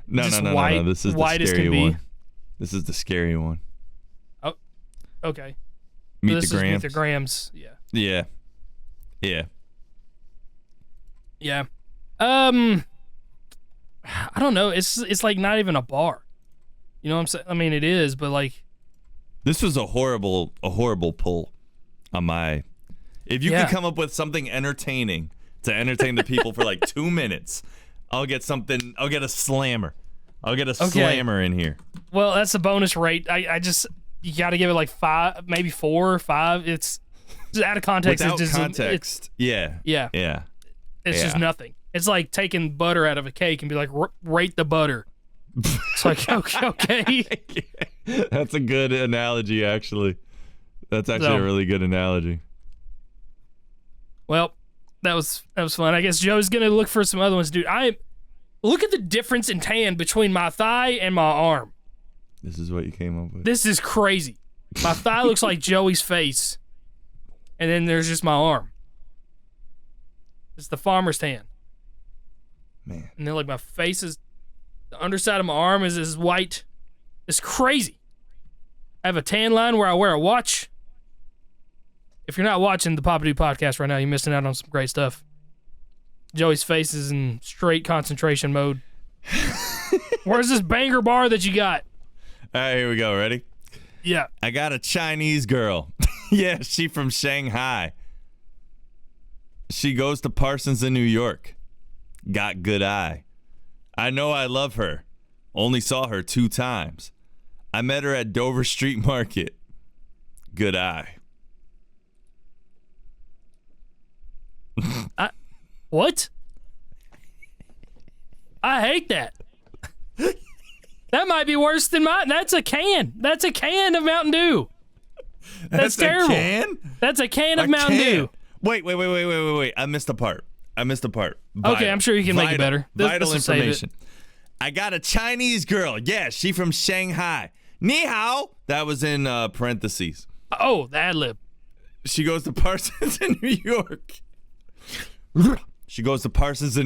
Speaker 3: no.
Speaker 2: Just
Speaker 3: This is the
Speaker 2: white as
Speaker 3: scary
Speaker 2: can be.
Speaker 3: one. This is the scary one.
Speaker 2: Okay.
Speaker 3: Meet
Speaker 2: this
Speaker 3: the
Speaker 2: is
Speaker 3: Grams.
Speaker 2: Meet the Grams. Yeah.
Speaker 3: Yeah.
Speaker 2: Yeah. I don't know. It's like not even a bar. You know what I'm saying? I mean, it is, but like,
Speaker 3: This was a horrible pull on my. If you
Speaker 2: Yeah.
Speaker 3: could come up with something entertaining to entertain the people for like 2 minutes, I'll get something. I'll get a slammer. I'll get a slammer in here.
Speaker 2: well, that's a bonus rate. I just, you got to give it like 5, maybe 4 or 5. It's just out of context.
Speaker 3: Without
Speaker 2: it's just,
Speaker 3: context, yeah.
Speaker 2: It's just
Speaker 3: Yeah.
Speaker 2: nothing. It's like taking butter out of a cake and be like, rate the butter. It's like, okay.
Speaker 3: That's a good analogy, actually. That's actually
Speaker 2: So-
Speaker 3: a really good analogy.
Speaker 2: Well, that was fun. I guess Joe's gonna look for some other ones, dude. Look at the difference in tan between my thigh and my arm.
Speaker 3: This is what you came up with.
Speaker 2: This is crazy. My thigh looks like Joey's face, and then there's just my arm. It's the farmer's tan,
Speaker 3: Man.
Speaker 2: and then like my face is, the underside of my arm is white. It's crazy. I have a tan line where I wear a watch. If you're not watching the Papa Do podcast right now, you're missing out on some great stuff. Joey's face is in straight concentration mode. Where's this banger bar that you got?
Speaker 3: All right, here we go. Ready?
Speaker 2: Yeah.
Speaker 3: I got a Chinese girl. Yeah, she from Shanghai. She goes to Parsons in New York. Got good eye. I know I love her. Only saw her 2 times. I met her at Dover Street Market. Good eye.
Speaker 2: What? I hate that. That might be worse than mine. That's a can. That's a can of Mountain Dew. That's terrible.
Speaker 3: A can?
Speaker 2: That's a can of Mountain Dew.
Speaker 3: Wait. I missed a part.
Speaker 2: Okay, I'm sure you can make it better.
Speaker 3: Vital information. I got a Chinese girl. Yeah, she from Shanghai. Ni hao. That was in parentheses.
Speaker 2: Oh, the ad lib.
Speaker 3: She goes to Parsons in New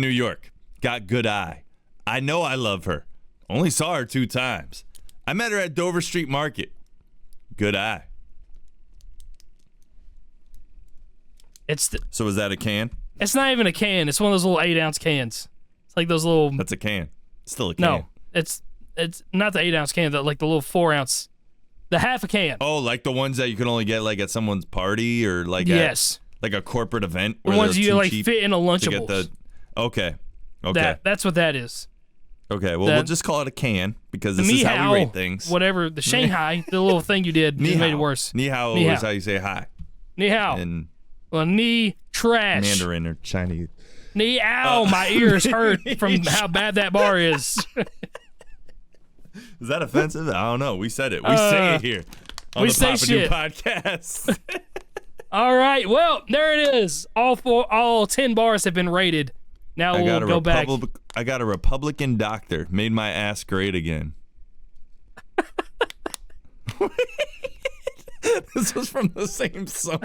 Speaker 3: York. Got good eye. I know I love her. Only saw her 2 times. I met her at Dover Street Market. Good eye. So is that a can?
Speaker 2: It's not even a can. It's one of those little 8-ounce cans. It's like those little.
Speaker 3: That's a can. Still a can.
Speaker 2: No, it's not the 8-ounce can. Like the little 4-ounce, the half a can.
Speaker 3: Oh, like the ones that you can only get like at someone's party or like
Speaker 2: yes,
Speaker 3: like a corporate event.
Speaker 2: The ones you like fit in a Lunchables.
Speaker 3: Okay.
Speaker 2: That's what that is.
Speaker 3: Okay, well, we'll just call it a can because this is how we rate things.
Speaker 2: Whatever, the Shanghai, the little thing you did made it worse.
Speaker 3: Ni hao is how you say hi.
Speaker 2: Ni hao.
Speaker 3: And
Speaker 2: ni trash.
Speaker 3: Mandarin or Chinese.
Speaker 2: Ni ow, my ears hurt from how bad that bar is.
Speaker 3: Is that offensive? I don't know. We said it. We say it here on the Papa New podcast.
Speaker 2: All right, well, there it is. All 10 bars have been rated. Now we'll go back.
Speaker 3: I got a Republican doctor. Made my ass great again. This was from the same song.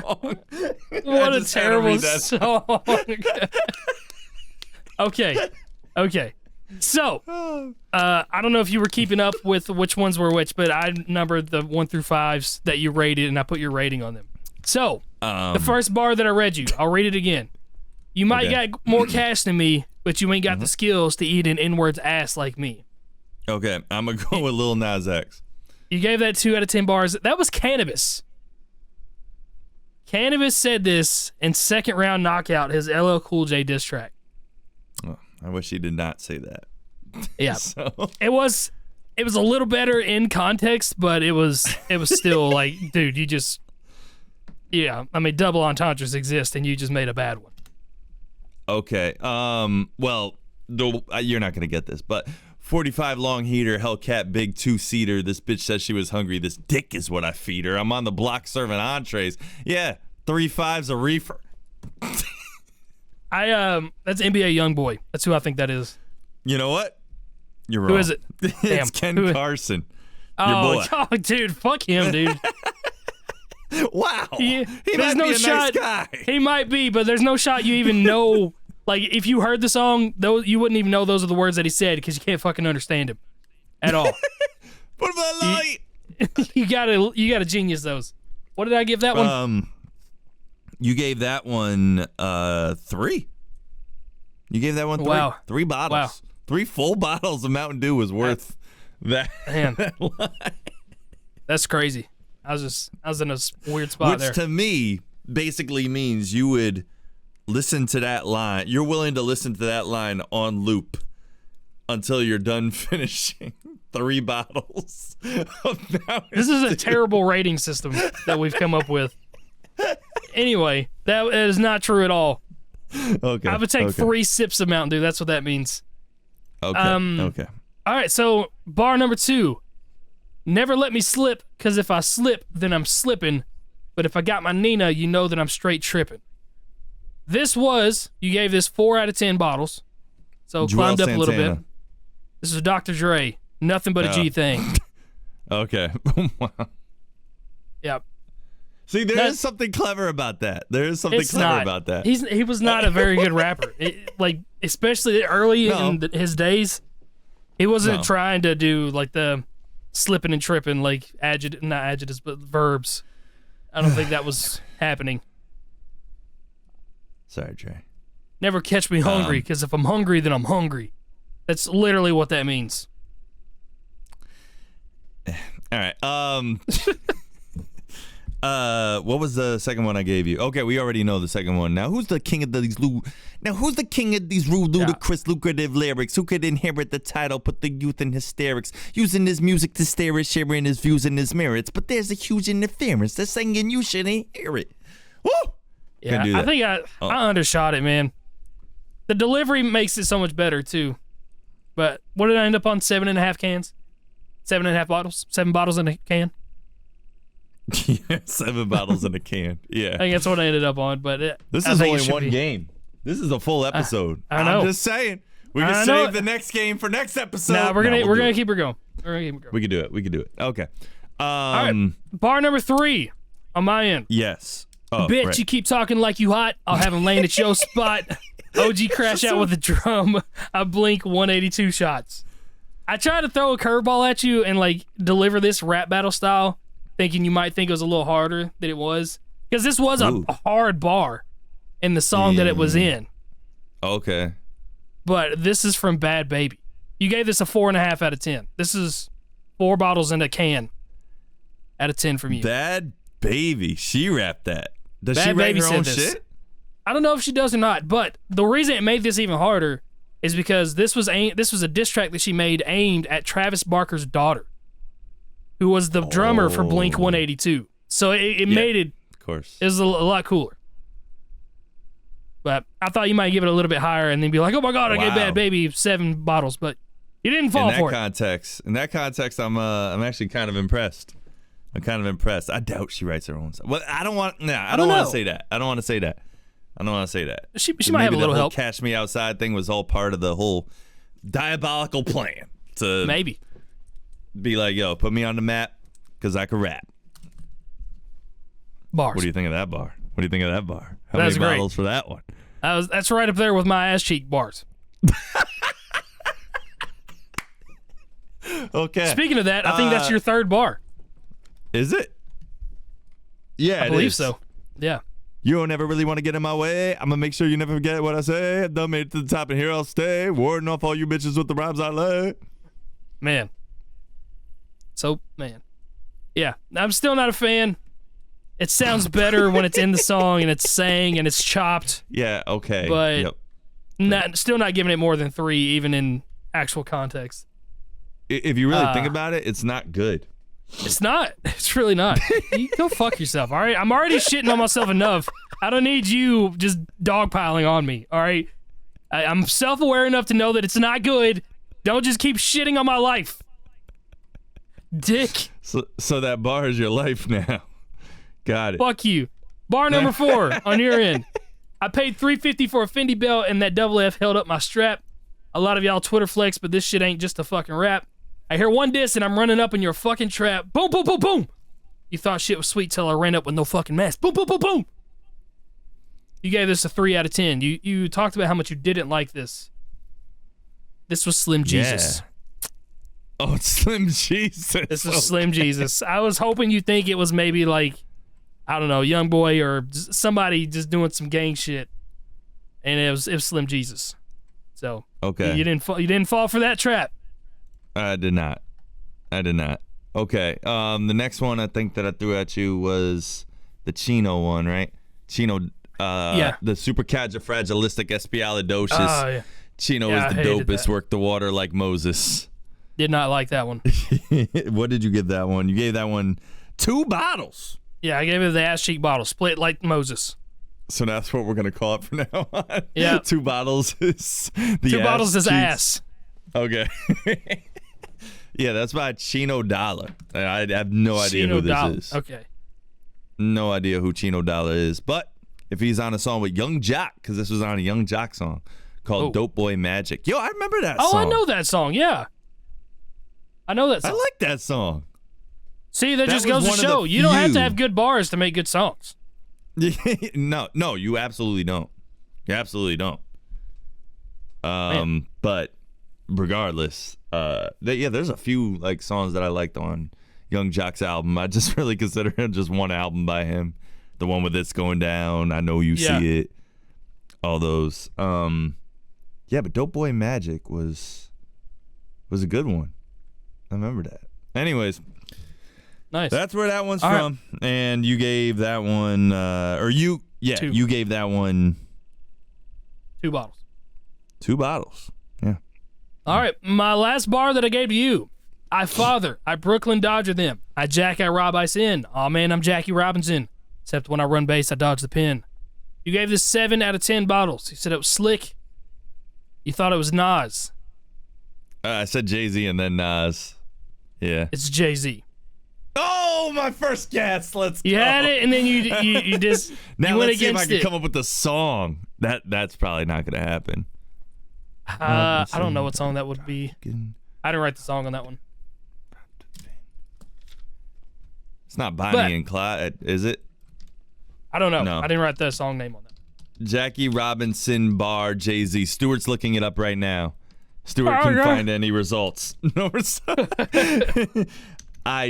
Speaker 2: What a terrible song. Okay. So, I don't know if you were keeping up with which ones were which, but I numbered the 1 through 5s that you rated, and I put your rating on them. So, the first bar that I read you, I'll read it again. You might got more cash than me, but you ain't got the skills to eat an N-word's ass like me.
Speaker 3: Okay, I'm going to go with Lil Nas X.
Speaker 2: You gave that 2 out of 10 bars. That was Cannabis. Cannabis said this in second round knockout, his LL Cool J diss track.
Speaker 3: Oh, I wish he did not say that.
Speaker 2: Yeah. It was a little better in context, but it was still like, dude, you just, yeah, I mean, double entendres exist and you just made a bad one.
Speaker 3: Okay. Well, you're not gonna get this, but 45 long heater, Hellcat big 2-seater. This bitch says she was hungry. This dick is what I feed her. I'm on the block serving entrees. Yeah, 3.5's a reefer.
Speaker 2: That's NBA YoungBoy. That's who I think that is.
Speaker 3: You know what? You're wrong.
Speaker 2: Who is it?
Speaker 3: It's Ken Carson. Your boy.
Speaker 2: Oh, dude, fuck him, dude.
Speaker 3: Wow.
Speaker 2: He
Speaker 3: might
Speaker 2: no
Speaker 3: be a
Speaker 2: shot.
Speaker 3: nice guy.
Speaker 2: He might be, but there's no shot you even know. Like, if you heard the song, you wouldn't even know those are the words that he said because you can't fucking understand him at all.
Speaker 3: Put him on light.
Speaker 2: You gotta genius those. What did I give that one?
Speaker 3: You gave that one 3. You gave that one 3.
Speaker 2: Wow.
Speaker 3: 3 bottles.
Speaker 2: Wow.
Speaker 3: 3 full bottles of Mountain Dew was worth that.
Speaker 2: Man.
Speaker 3: That line.
Speaker 2: That's crazy. I was in a weird spot there.
Speaker 3: Which to me basically means you would listen to that line. You're willing to listen to that line on loop until you're done finishing 3 bottles of Mountain
Speaker 2: This is a
Speaker 3: Dew.
Speaker 2: terrible rating system that we've come up with. Anyway, that is not true at all.
Speaker 3: Okay.
Speaker 2: I would take 3 sips of Mountain Dew. That's what that means.
Speaker 3: Okay. Okay.
Speaker 2: All right, so bar number 2. Never let me slip, because if I slip, then I'm slipping. But if I got my Nina, you know that I'm straight tripping. You gave this 4 out of 10 bottles. So
Speaker 3: Joel
Speaker 2: climbed up a little
Speaker 3: Santana.
Speaker 2: bit. This is Dr. Dre. Nothing but a G thing.
Speaker 3: Okay. Wow.
Speaker 2: Yep.
Speaker 3: See, there is something clever about that. There is something clever about that.
Speaker 2: He was not a very good rapper. Especially early in his days, he wasn't trying to do like the slipping and tripping like not adjectives, but verbs. I don't think that was happening.
Speaker 3: Sorry, Trey.
Speaker 2: Never catch me hungry, because if I'm hungry, then I'm hungry. That's literally what that means.
Speaker 3: All right. What was the second one I gave you? Okay, we already know the second one. Now, who's the king of these rude, ludicrous, lucrative lyrics? Who could inherit the title, put the youth in hysterics, using his music to stare at, sharing his views and his merits? But there's a huge interference. They're singing, you shouldn't hear it. Woo!
Speaker 2: Yeah, I think I undershot it, man. The delivery makes it so much better too. But what did I end up on? 7.5 cans? 7.5 bottles, 7 bottles in a can.
Speaker 3: Yeah, 7 bottles in a can. Yeah.
Speaker 2: I think that's what I ended up on. But
Speaker 3: This
Speaker 2: I
Speaker 3: is
Speaker 2: think it
Speaker 3: only
Speaker 2: should
Speaker 3: one
Speaker 2: be.
Speaker 3: game. This is a full episode.
Speaker 2: I know.
Speaker 3: I'm just saying. We
Speaker 2: I
Speaker 3: can
Speaker 2: know.
Speaker 3: save the next game for next episode.
Speaker 2: Nah, we're
Speaker 3: No,
Speaker 2: gonna
Speaker 3: we'll do it.
Speaker 2: keep her going. We're gonna keep her going.
Speaker 3: We can do it. We can do it. Okay.
Speaker 2: All right. Bar number 3 on my end.
Speaker 3: Yes. Oh,
Speaker 2: Bitch,
Speaker 3: right.
Speaker 2: you keep talking like you hot. I'll have him laying at your spot. OG crash out with a drum. I blink 182 shots. I tried to throw a curveball at you and like deliver this rap battle style, thinking you might think it was a little harder than it was. Because this was a hard bar in the song that it was in.
Speaker 3: Okay.
Speaker 2: But this is from Bad Baby. You gave this a 4.5 out of 10. This is 4 bottles in a can out of 10 from you.
Speaker 3: Bad Baby. She rapped that. Does
Speaker 2: Bad
Speaker 3: she write
Speaker 2: Baby
Speaker 3: her
Speaker 2: said
Speaker 3: own
Speaker 2: this.
Speaker 3: shit?
Speaker 2: I don't know if she does or not, but the reason it made this even harder is because this was a diss track that she made aimed at Travis Barker's daughter, who was the drummer for Blink 182. So it made it,
Speaker 3: Of course.
Speaker 2: it was a lot cooler. But I thought you might give it a little bit higher and then be like, oh my God, I gave
Speaker 3: Wow.
Speaker 2: Bad Baby 7 bottles, but you didn't fall for it.
Speaker 3: In that context, I'm actually kind of impressed. I'm kind of impressed. I doubt she writes her own stuff. Well, I don't want. Nah, I don't want
Speaker 2: know.
Speaker 3: to say that. I don't want to say that. I don't want to say that.
Speaker 2: She might have a little
Speaker 3: the whole
Speaker 2: help.
Speaker 3: Catch Me Outside thing was all part of the whole diabolical plan to
Speaker 2: Maybe.
Speaker 3: be like, yo, put me on the map because I can rap.
Speaker 2: Bars.
Speaker 3: What do you think of that bar? What do you think of that bar? How
Speaker 2: That's
Speaker 3: many
Speaker 2: great.
Speaker 3: bottles for that one?
Speaker 2: That's right up there with my ass cheek bars.
Speaker 3: Okay.
Speaker 2: Speaking of that, I think that's your 3rd bar.
Speaker 3: Is it? Yeah,
Speaker 2: I believe so. Yeah.
Speaker 3: You don't ever really want to get in my way. I'm gonna make sure you never forget what I say. I done made it to the top and here I'll stay. Warding off all you bitches with the rhymes I lay.
Speaker 2: Man. So, man. Yeah, I'm still not a fan. It sounds better when it's in the song and it's sang and it's chopped,
Speaker 3: Yeah, okay.
Speaker 2: but
Speaker 3: Yep.
Speaker 2: still not giving it more than 3, even in actual context.
Speaker 3: If you really think about it, it's not good.
Speaker 2: It's not. It's really not. You go fuck yourself, all right? I'm already shitting on myself enough. I don't need you just dogpiling on me, all right? I'm self-aware enough to know that it's not good. Don't just keep shitting on my life. Dick.
Speaker 3: So that bar is your life now. Got it.
Speaker 2: Fuck you. Bar number 4 on your end. I paid $350 for a Fendi belt and that double F held up my strap. A lot of y'all Twitter flex, but this shit ain't just a fucking rap. I hear one diss and I'm running up in your fucking trap. Boom, boom, boom, boom. You thought shit was sweet till I ran up with no fucking mask. Boom, boom, boom, boom. You gave this a 3 out of 10. You talked about how much you didn't like this. This was Slim Jesus.
Speaker 3: Yeah. Oh, it's Slim Jesus.
Speaker 2: This was Slim Jesus. I was hoping you think it was maybe like, I don't know, Young Boy or somebody just doing some gang shit, and it was Slim Jesus. So
Speaker 3: Okay.
Speaker 2: you didn't fall for that trap.
Speaker 3: I did not. Okay. The next one I think that I threw at you was the Chino one, right? Chino.
Speaker 2: Yeah.
Speaker 3: The supercalifragilisticexpialidocious.
Speaker 2: Oh yeah,
Speaker 3: Chino
Speaker 2: Yeah,
Speaker 3: is
Speaker 2: I
Speaker 3: the
Speaker 2: hated
Speaker 3: dopest.
Speaker 2: that.
Speaker 3: Worked the water like Moses.
Speaker 2: did not like that one.
Speaker 3: What did you give that one? You gave that one 2 bottles.
Speaker 2: Yeah, I gave it the ass cheek bottle, split like Moses.
Speaker 3: So that's what we're gonna call it from now on.
Speaker 2: Yeah.
Speaker 3: 2 bottles is the
Speaker 2: 2
Speaker 3: ass
Speaker 2: bottles is
Speaker 3: cheeks.
Speaker 2: ass.
Speaker 3: Okay. Yeah, that's by Chino Dollar. I have no idea
Speaker 2: Chino
Speaker 3: who this
Speaker 2: Dollar.
Speaker 3: is.
Speaker 2: Okay.
Speaker 3: No idea who Chino Dollar is. But if he's on a song with Young Jock, because this was on a Young Jock song called
Speaker 2: Oh.
Speaker 3: Dope Boy Magic. Yo, I remember that
Speaker 2: Oh,
Speaker 3: song.
Speaker 2: I know that song. Yeah, I know that
Speaker 3: I
Speaker 2: song.
Speaker 3: like that song.
Speaker 2: See, that just
Speaker 3: was
Speaker 2: goes to
Speaker 3: one of the
Speaker 2: show you don't have to
Speaker 3: few.
Speaker 2: have good bars to make good songs.
Speaker 3: No, you absolutely don't. You absolutely don't.
Speaker 2: Man.
Speaker 3: But regardless, there's a few like songs that I liked on Young Jock's album. I just really consider it just one album by him. The one with It's Going Down, I Know You
Speaker 2: Yeah.
Speaker 3: See It. All those. Yeah, but Dope Boy Magic was a good one. I remember that. Anyways,
Speaker 2: Nice.
Speaker 3: that's where that one's
Speaker 2: All right.
Speaker 3: from. And you gave that one, 2. You gave that one
Speaker 2: 2 bottles.
Speaker 3: 2 bottles. Yeah.
Speaker 2: All right, my last bar that I gave to you. I father, I Brooklyn Dodger them. I jack, I rob, I sin. Aw man, I'm Jackie Robinson. Except when I run base, I dodge the pin. You gave this 7 out of 10 bottles. You said it was slick. You thought it was Nas.
Speaker 3: I said Jay-Z and then Nas. Yeah.
Speaker 2: It's Jay-Z.
Speaker 3: Oh, my first guess. Let's go.
Speaker 2: You had it, and then you just
Speaker 3: now
Speaker 2: you went
Speaker 3: let's see if I
Speaker 2: against
Speaker 3: can
Speaker 2: it.
Speaker 3: come up with a song. That's probably not going to happen.
Speaker 2: I don't know what song that would be. I didn't write the song on that one.
Speaker 3: It's not Bonnie and Clyde, is it?
Speaker 2: I don't know.
Speaker 3: No.
Speaker 2: I didn't write the song name on that.
Speaker 3: Jackie Robinson Bar Jay-Z. Stuart's looking it up right now. Stuart couldn't find any results. No results.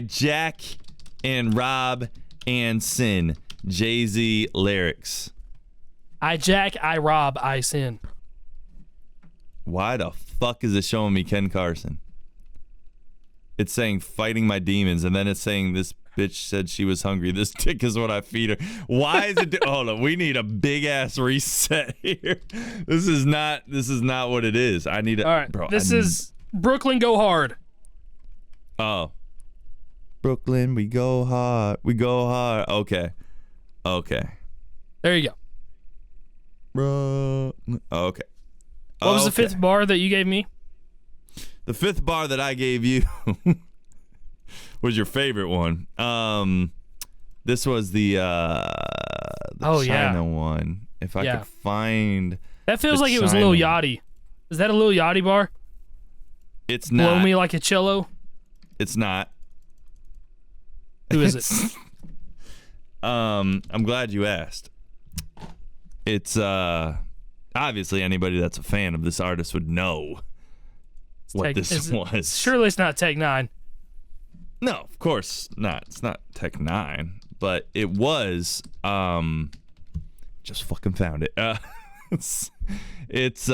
Speaker 3: Jack and Rob and Sin. Jay-Z lyrics.
Speaker 2: I Jack, I Rob, I Sin.
Speaker 3: Why the fuck is it showing me Ken Carson? It's saying fighting my demons, and then it's saying this bitch said she was hungry. This dick is what I feed her. Why is it? Hold on, we need a big ass reset here. This is not what it is. I need a.
Speaker 2: All right,
Speaker 3: bro.
Speaker 2: this is Brooklyn Go Hard.
Speaker 3: Oh, Brooklyn, we go hard. We go hard. Okay.
Speaker 2: There you go.
Speaker 3: Bro. Okay.
Speaker 2: What was the fifth bar that you gave me?
Speaker 3: The fifth bar that I gave you was your favorite one. This was the China one. If I could find
Speaker 2: that feels like it was Lil Yachty. Is that a Lil Yachty bar?
Speaker 3: It's not.
Speaker 2: Blow me like a cello.
Speaker 3: It's not.
Speaker 2: Who is it?
Speaker 3: I'm glad you asked. It's obviously anybody that's a fan of this artist would know what this was. Surely
Speaker 2: it's not Tech 9.
Speaker 3: No, of course not. It's not Tech 9, but it was. Just fucking found it. It's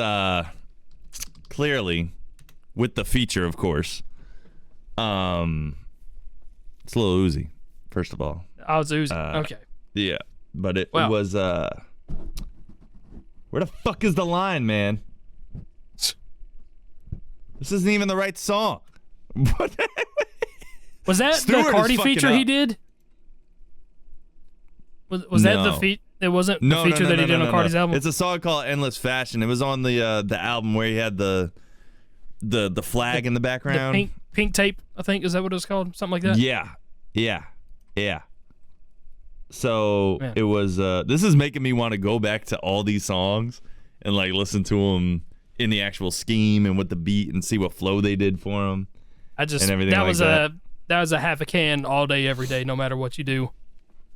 Speaker 3: clearly with the feature, of course. It's Lil Uzi, first of all.
Speaker 2: Oh, it's Uzi. Okay.
Speaker 3: Yeah, but it was. Where the fuck is the line, man? This isn't even the right song. What?
Speaker 2: Was that
Speaker 3: Stuart
Speaker 2: the Cardi feature he did? Was that the feat? It wasn't the feature that he did on Cardi's album?
Speaker 3: It's a song called Endless Fashion. It was on the album where he had the flag in the background.
Speaker 2: The pink tape, I think. Is that what it was called? Something like that?
Speaker 3: Yeah. So it was, this is making me want to go back to all these songs and like listen to them in the actual scheme and with the beat and see what flow they did for them. And everything that
Speaker 2: was a half a can all day, every day, no matter what you do.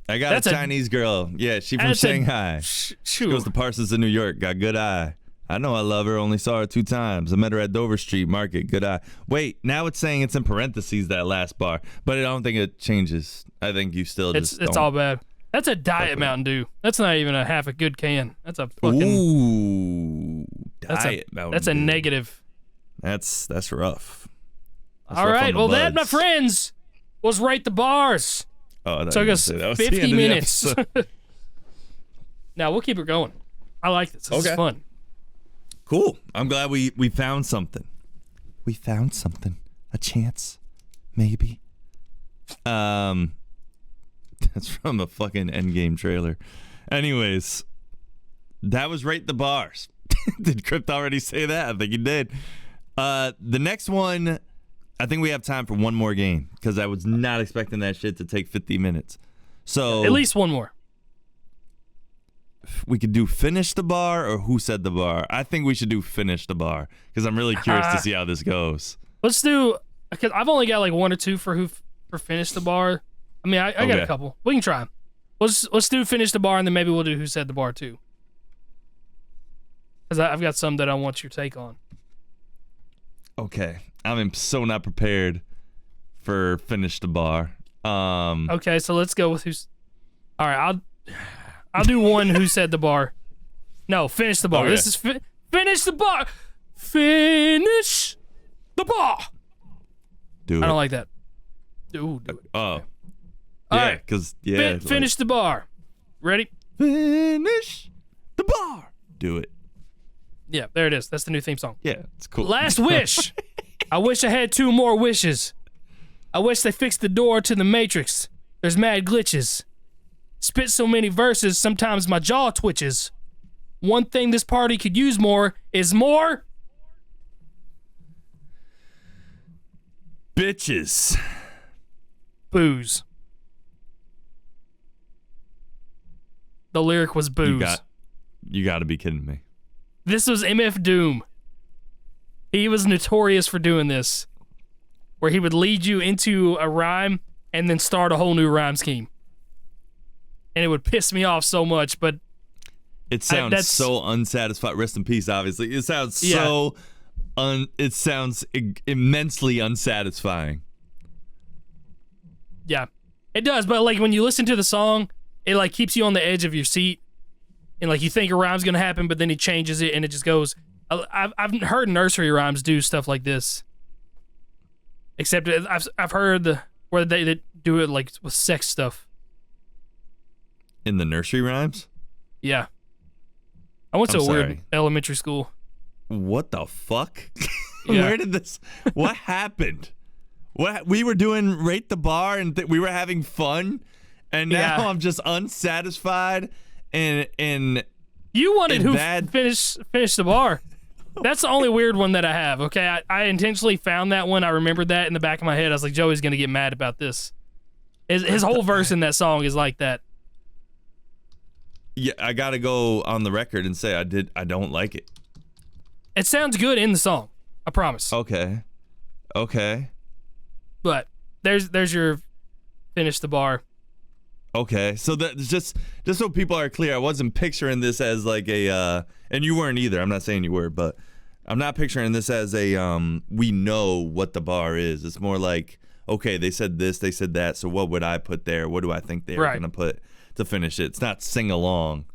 Speaker 3: I got a Chinese girl. Yeah, she from Shanghai. She goes to Parsons in New York. Got good eye. I know I love her. Only saw her 2 times. I met her at Dover Street Market. Good eye. Wait, now it's saying it's in parentheses, that last bar. But I don't think it changes. I think you still just
Speaker 2: It's all bad. That's a Diet Mountain Dew. That's not even a half a good can. That's a fucking...
Speaker 3: Ooh, Diet Mountain Dew.
Speaker 2: That's a negative.
Speaker 3: That's rough.
Speaker 2: All right, well that, my friends, was Rate the Bars.
Speaker 3: Oh,
Speaker 2: took us 50 minutes. Now we'll keep it going. I like this. This is fun.
Speaker 3: Cool. I'm glad we found something. We found something. A chance, maybe. That's from a fucking Endgame trailer. Anyways, that was Rate the Bars. Did Crypt already say that? I think he did. The next one, I think we have time for one more game because I was not expecting that shit to take 50 minutes. So
Speaker 2: at least one more.
Speaker 3: We could do Finish the Bar or Who Said the Bar. I think we should do Finish the Bar because I'm really curious to see how this goes.
Speaker 2: Let's do, because I've only got like 1 or 2 for Finish the Bar. I mean, I got a couple. We can try them. Let's do Finish the Bar, and then maybe we'll do Who Said the Bar too. Because I've got some that I want your take on.
Speaker 3: Okay. I'm so not prepared for Finish the Bar.
Speaker 2: Okay, so let's go with who's... All right, I'll do one Who Said the Bar. No, Finish the Bar. Okay. This is Finish the Bar. Finish the Bar.
Speaker 3: Do it.
Speaker 2: I don't like that. Ooh, do it.
Speaker 3: Oh. Yeah, because,
Speaker 2: Finish the Bar. Ready?
Speaker 3: Finish the Bar. Do it.
Speaker 2: Yeah, there it is. That's the new theme song.
Speaker 3: Yeah, it's cool.
Speaker 2: Last wish. I wish I had 2 more wishes. I wish they fixed the door to the Matrix. There's mad glitches. Spit so many verses, sometimes my jaw twitches. One thing this party could use more is more
Speaker 3: Bitches.
Speaker 2: Booze. The lyric was booze.
Speaker 3: You got to be kidding me.
Speaker 2: This was MF Doom. He was notorious for doing this, where he would lead you into a rhyme and then start a whole new rhyme scheme. And it would piss me off so much, but
Speaker 3: it sounds so unsatisfied. Rest in peace, obviously. It sounds so immensely unsatisfying.
Speaker 2: Yeah, it does. But like when you listen to the song, it like keeps you on the edge of your seat, and like you think a rhyme's gonna happen, but then he changes it and it just goes. I've heard nursery rhymes do stuff like this, except I've heard where they do it like with sex stuff.
Speaker 3: In the nursery rhymes?
Speaker 2: Yeah. I went to a weird elementary school.
Speaker 3: What the fuck?
Speaker 2: Yeah.
Speaker 3: Where did this? What happened? What we were doing? Rate the bar, and we were having fun, and now I'm just unsatisfied. And
Speaker 2: you wanted who finish the bar. That's the only weird one that I have. Okay, I intentionally found that one. I remembered that in the back of my head. I was like, Joey's gonna get mad about this. His whole verse in that song is like that.
Speaker 3: Yeah, I gotta go on the record and say I don't like it.
Speaker 2: It sounds good in the song, I promise.
Speaker 3: Okay.
Speaker 2: But there's your finish the bar.
Speaker 3: Okay, so that's just so people are clear, I wasn't picturing this as like a and you weren't either. I'm not saying you were, but I'm not picturing this as a we know what the bar is. It's more like, okay, they said this, they said that, so what would I put there? What do I think they're gonna put to finish it? It's not sing along.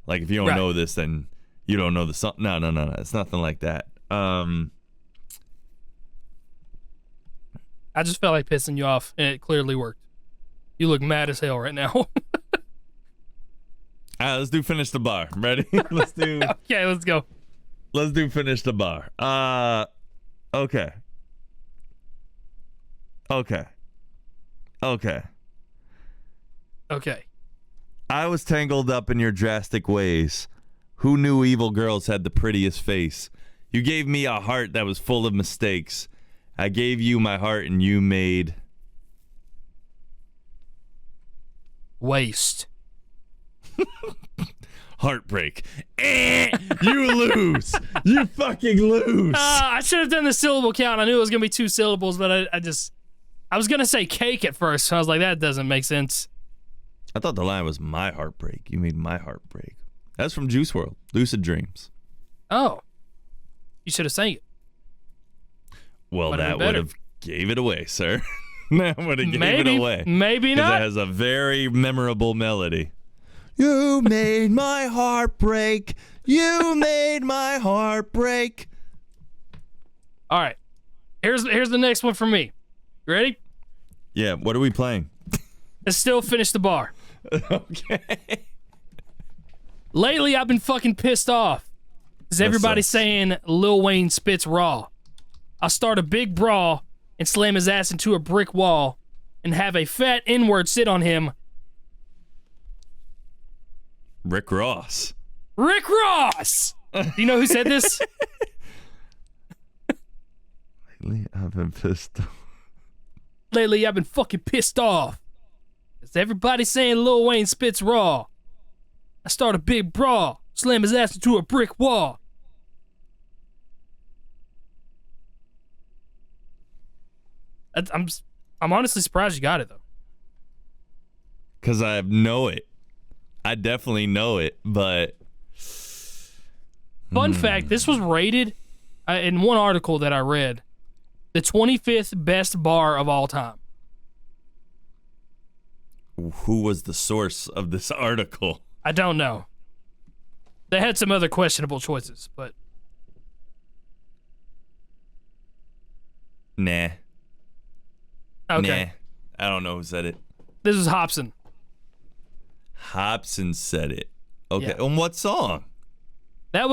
Speaker 3: Like if you don't know this, then you don't know the song. No. It's nothing like that.
Speaker 2: I just felt like pissing you off, and it clearly worked. You look mad as hell right now.
Speaker 3: All right, let's do finish the bar. Ready? Let's do.
Speaker 2: Okay, let's go.
Speaker 3: Let's do finish the bar. Okay. I was tangled up in your drastic ways. Who knew evil girls had the prettiest face? You gave me a heart that was full of mistakes. I gave you my heart and you made...
Speaker 2: waste.
Speaker 3: Heartbreak. You lose. You fucking lose.
Speaker 2: I should have done the syllable count. I knew it was going to be 2 syllables, but I was going to say cake at first. So I was like, that doesn't make sense.
Speaker 3: I thought the line was my heartbreak. You made my heartbreak. That's from Juice WRLD, Lucid Dreams.
Speaker 2: Oh. You should have sang it.
Speaker 3: Well, that would have gave it away, sir. That would have gave it away.
Speaker 2: Maybe not.
Speaker 3: It has a very memorable melody. You made my heart break. You made my heart break.
Speaker 2: All right. Here's the next one for me. You ready?
Speaker 3: Yeah, what are we playing?
Speaker 2: Let's still finish the bar.
Speaker 3: Okay.
Speaker 2: Lately, I've been fucking pissed off. Because everybody's saying Lil Wayne spits raw. I'll start a big brawl and slam his ass into a brick wall and have a fat N-word sit on him.
Speaker 3: Rick Ross.
Speaker 2: Rick Ross! Do you know who said this?
Speaker 3: Lately, I've been pissed off.
Speaker 2: Lately, I've been fucking pissed off. Because everybody's saying Lil Wayne spits raw. I start a big brawl, slam his ass into a brick wall. I'm honestly surprised you got it, though.
Speaker 3: Because I know it. I definitely know it, but...
Speaker 2: Fun fact, this was rated, in one article that I read, the 25th best bar of all time.
Speaker 3: Who was the source of this article?
Speaker 2: I don't know. They had some other questionable choices, but...
Speaker 3: Nah.
Speaker 2: Okay.
Speaker 3: Nah. I don't know who said it.
Speaker 2: This is Hobson.
Speaker 3: Hobson said it. Okay.
Speaker 2: Yeah.
Speaker 3: On what song?
Speaker 2: I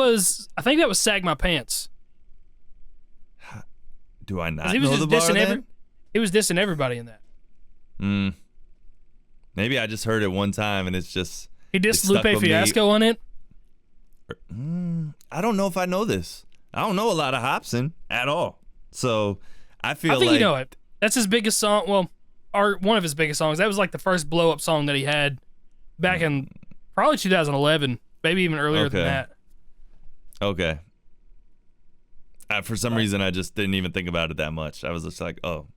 Speaker 2: think that was Sag My Pants.
Speaker 3: Do I not know the bar then?
Speaker 2: He was dissing everybody in that.
Speaker 3: Maybe I just heard it one time and it's just...
Speaker 2: He dissed Lupe Fiasco on it?
Speaker 3: I don't know if I know this. I don't know a lot of Hobson at all. So I feel
Speaker 2: I think
Speaker 3: like...
Speaker 2: you know it. That's his biggest song. Well, or one of his biggest songs. That was like the first blow up song that he had back in probably 2011, maybe even earlier than that.
Speaker 3: Okay. For some reason, I just didn't even think about it that much. I was just like, oh.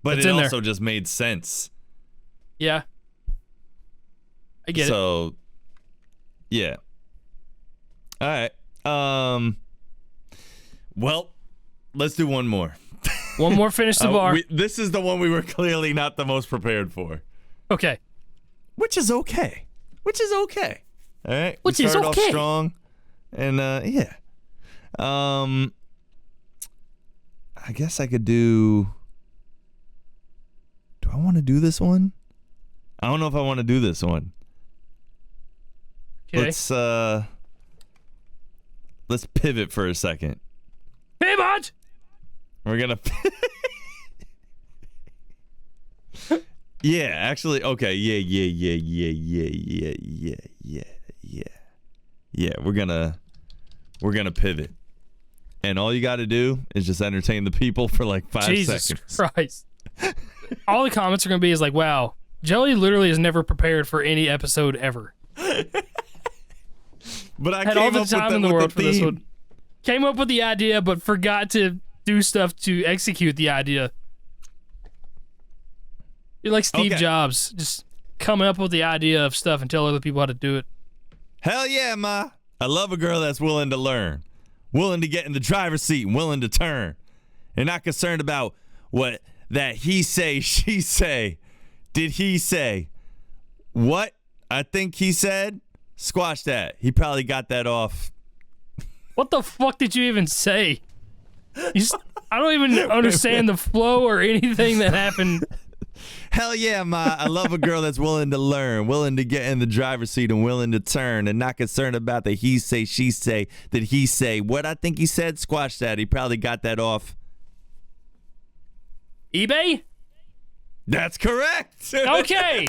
Speaker 3: But it also just made sense.
Speaker 2: Yeah. I get it.
Speaker 3: So, yeah. All right. Well, let's do one more.
Speaker 2: One more, finish the bar.
Speaker 3: This is the one we were clearly not the most prepared for.
Speaker 2: Okay.
Speaker 3: Which is okay. All right.
Speaker 2: Which
Speaker 3: we
Speaker 2: is
Speaker 3: started
Speaker 2: okay.
Speaker 3: off strong. And, yeah. I guess I could do... Do I want to do this one? I don't know if I want to do this one.
Speaker 2: Okay.
Speaker 3: Let's pivot for a second.
Speaker 2: Pivot!
Speaker 3: We're gonna. Yeah, actually, okay. Yeah. We're gonna pivot, and all you got to do is just entertain the people for like 5
Speaker 2: Jesus
Speaker 3: seconds.
Speaker 2: Christ! All the comments are gonna be is like, "Wow, Jelly literally is never prepared for any episode ever."
Speaker 3: But I
Speaker 2: had all the time in the world for this one. Came up with the idea, but forgot to do stuff to execute the idea. You're like Steve Jobs, just coming up with the idea of stuff and tell other people how to do it.
Speaker 3: Hell yeah, ma. I love a girl that's willing to learn, willing to get in the driver's seat and willing to turn, and not concerned about what that he say, she say. Did he say? What? I think he said? Squash that. He probably got that off.
Speaker 2: What the fuck did you even say? I don't even understand the flow or anything that happened.
Speaker 3: Hell yeah, ma. I love a girl that's willing to learn, willing to get in the driver's seat and willing to turn, and not concerned about the he say, she say. Did he say? What I think he said? Squash that. He probably got that off.
Speaker 2: eBay?
Speaker 3: That's correct.
Speaker 2: Okay.
Speaker 3: Ding, ding,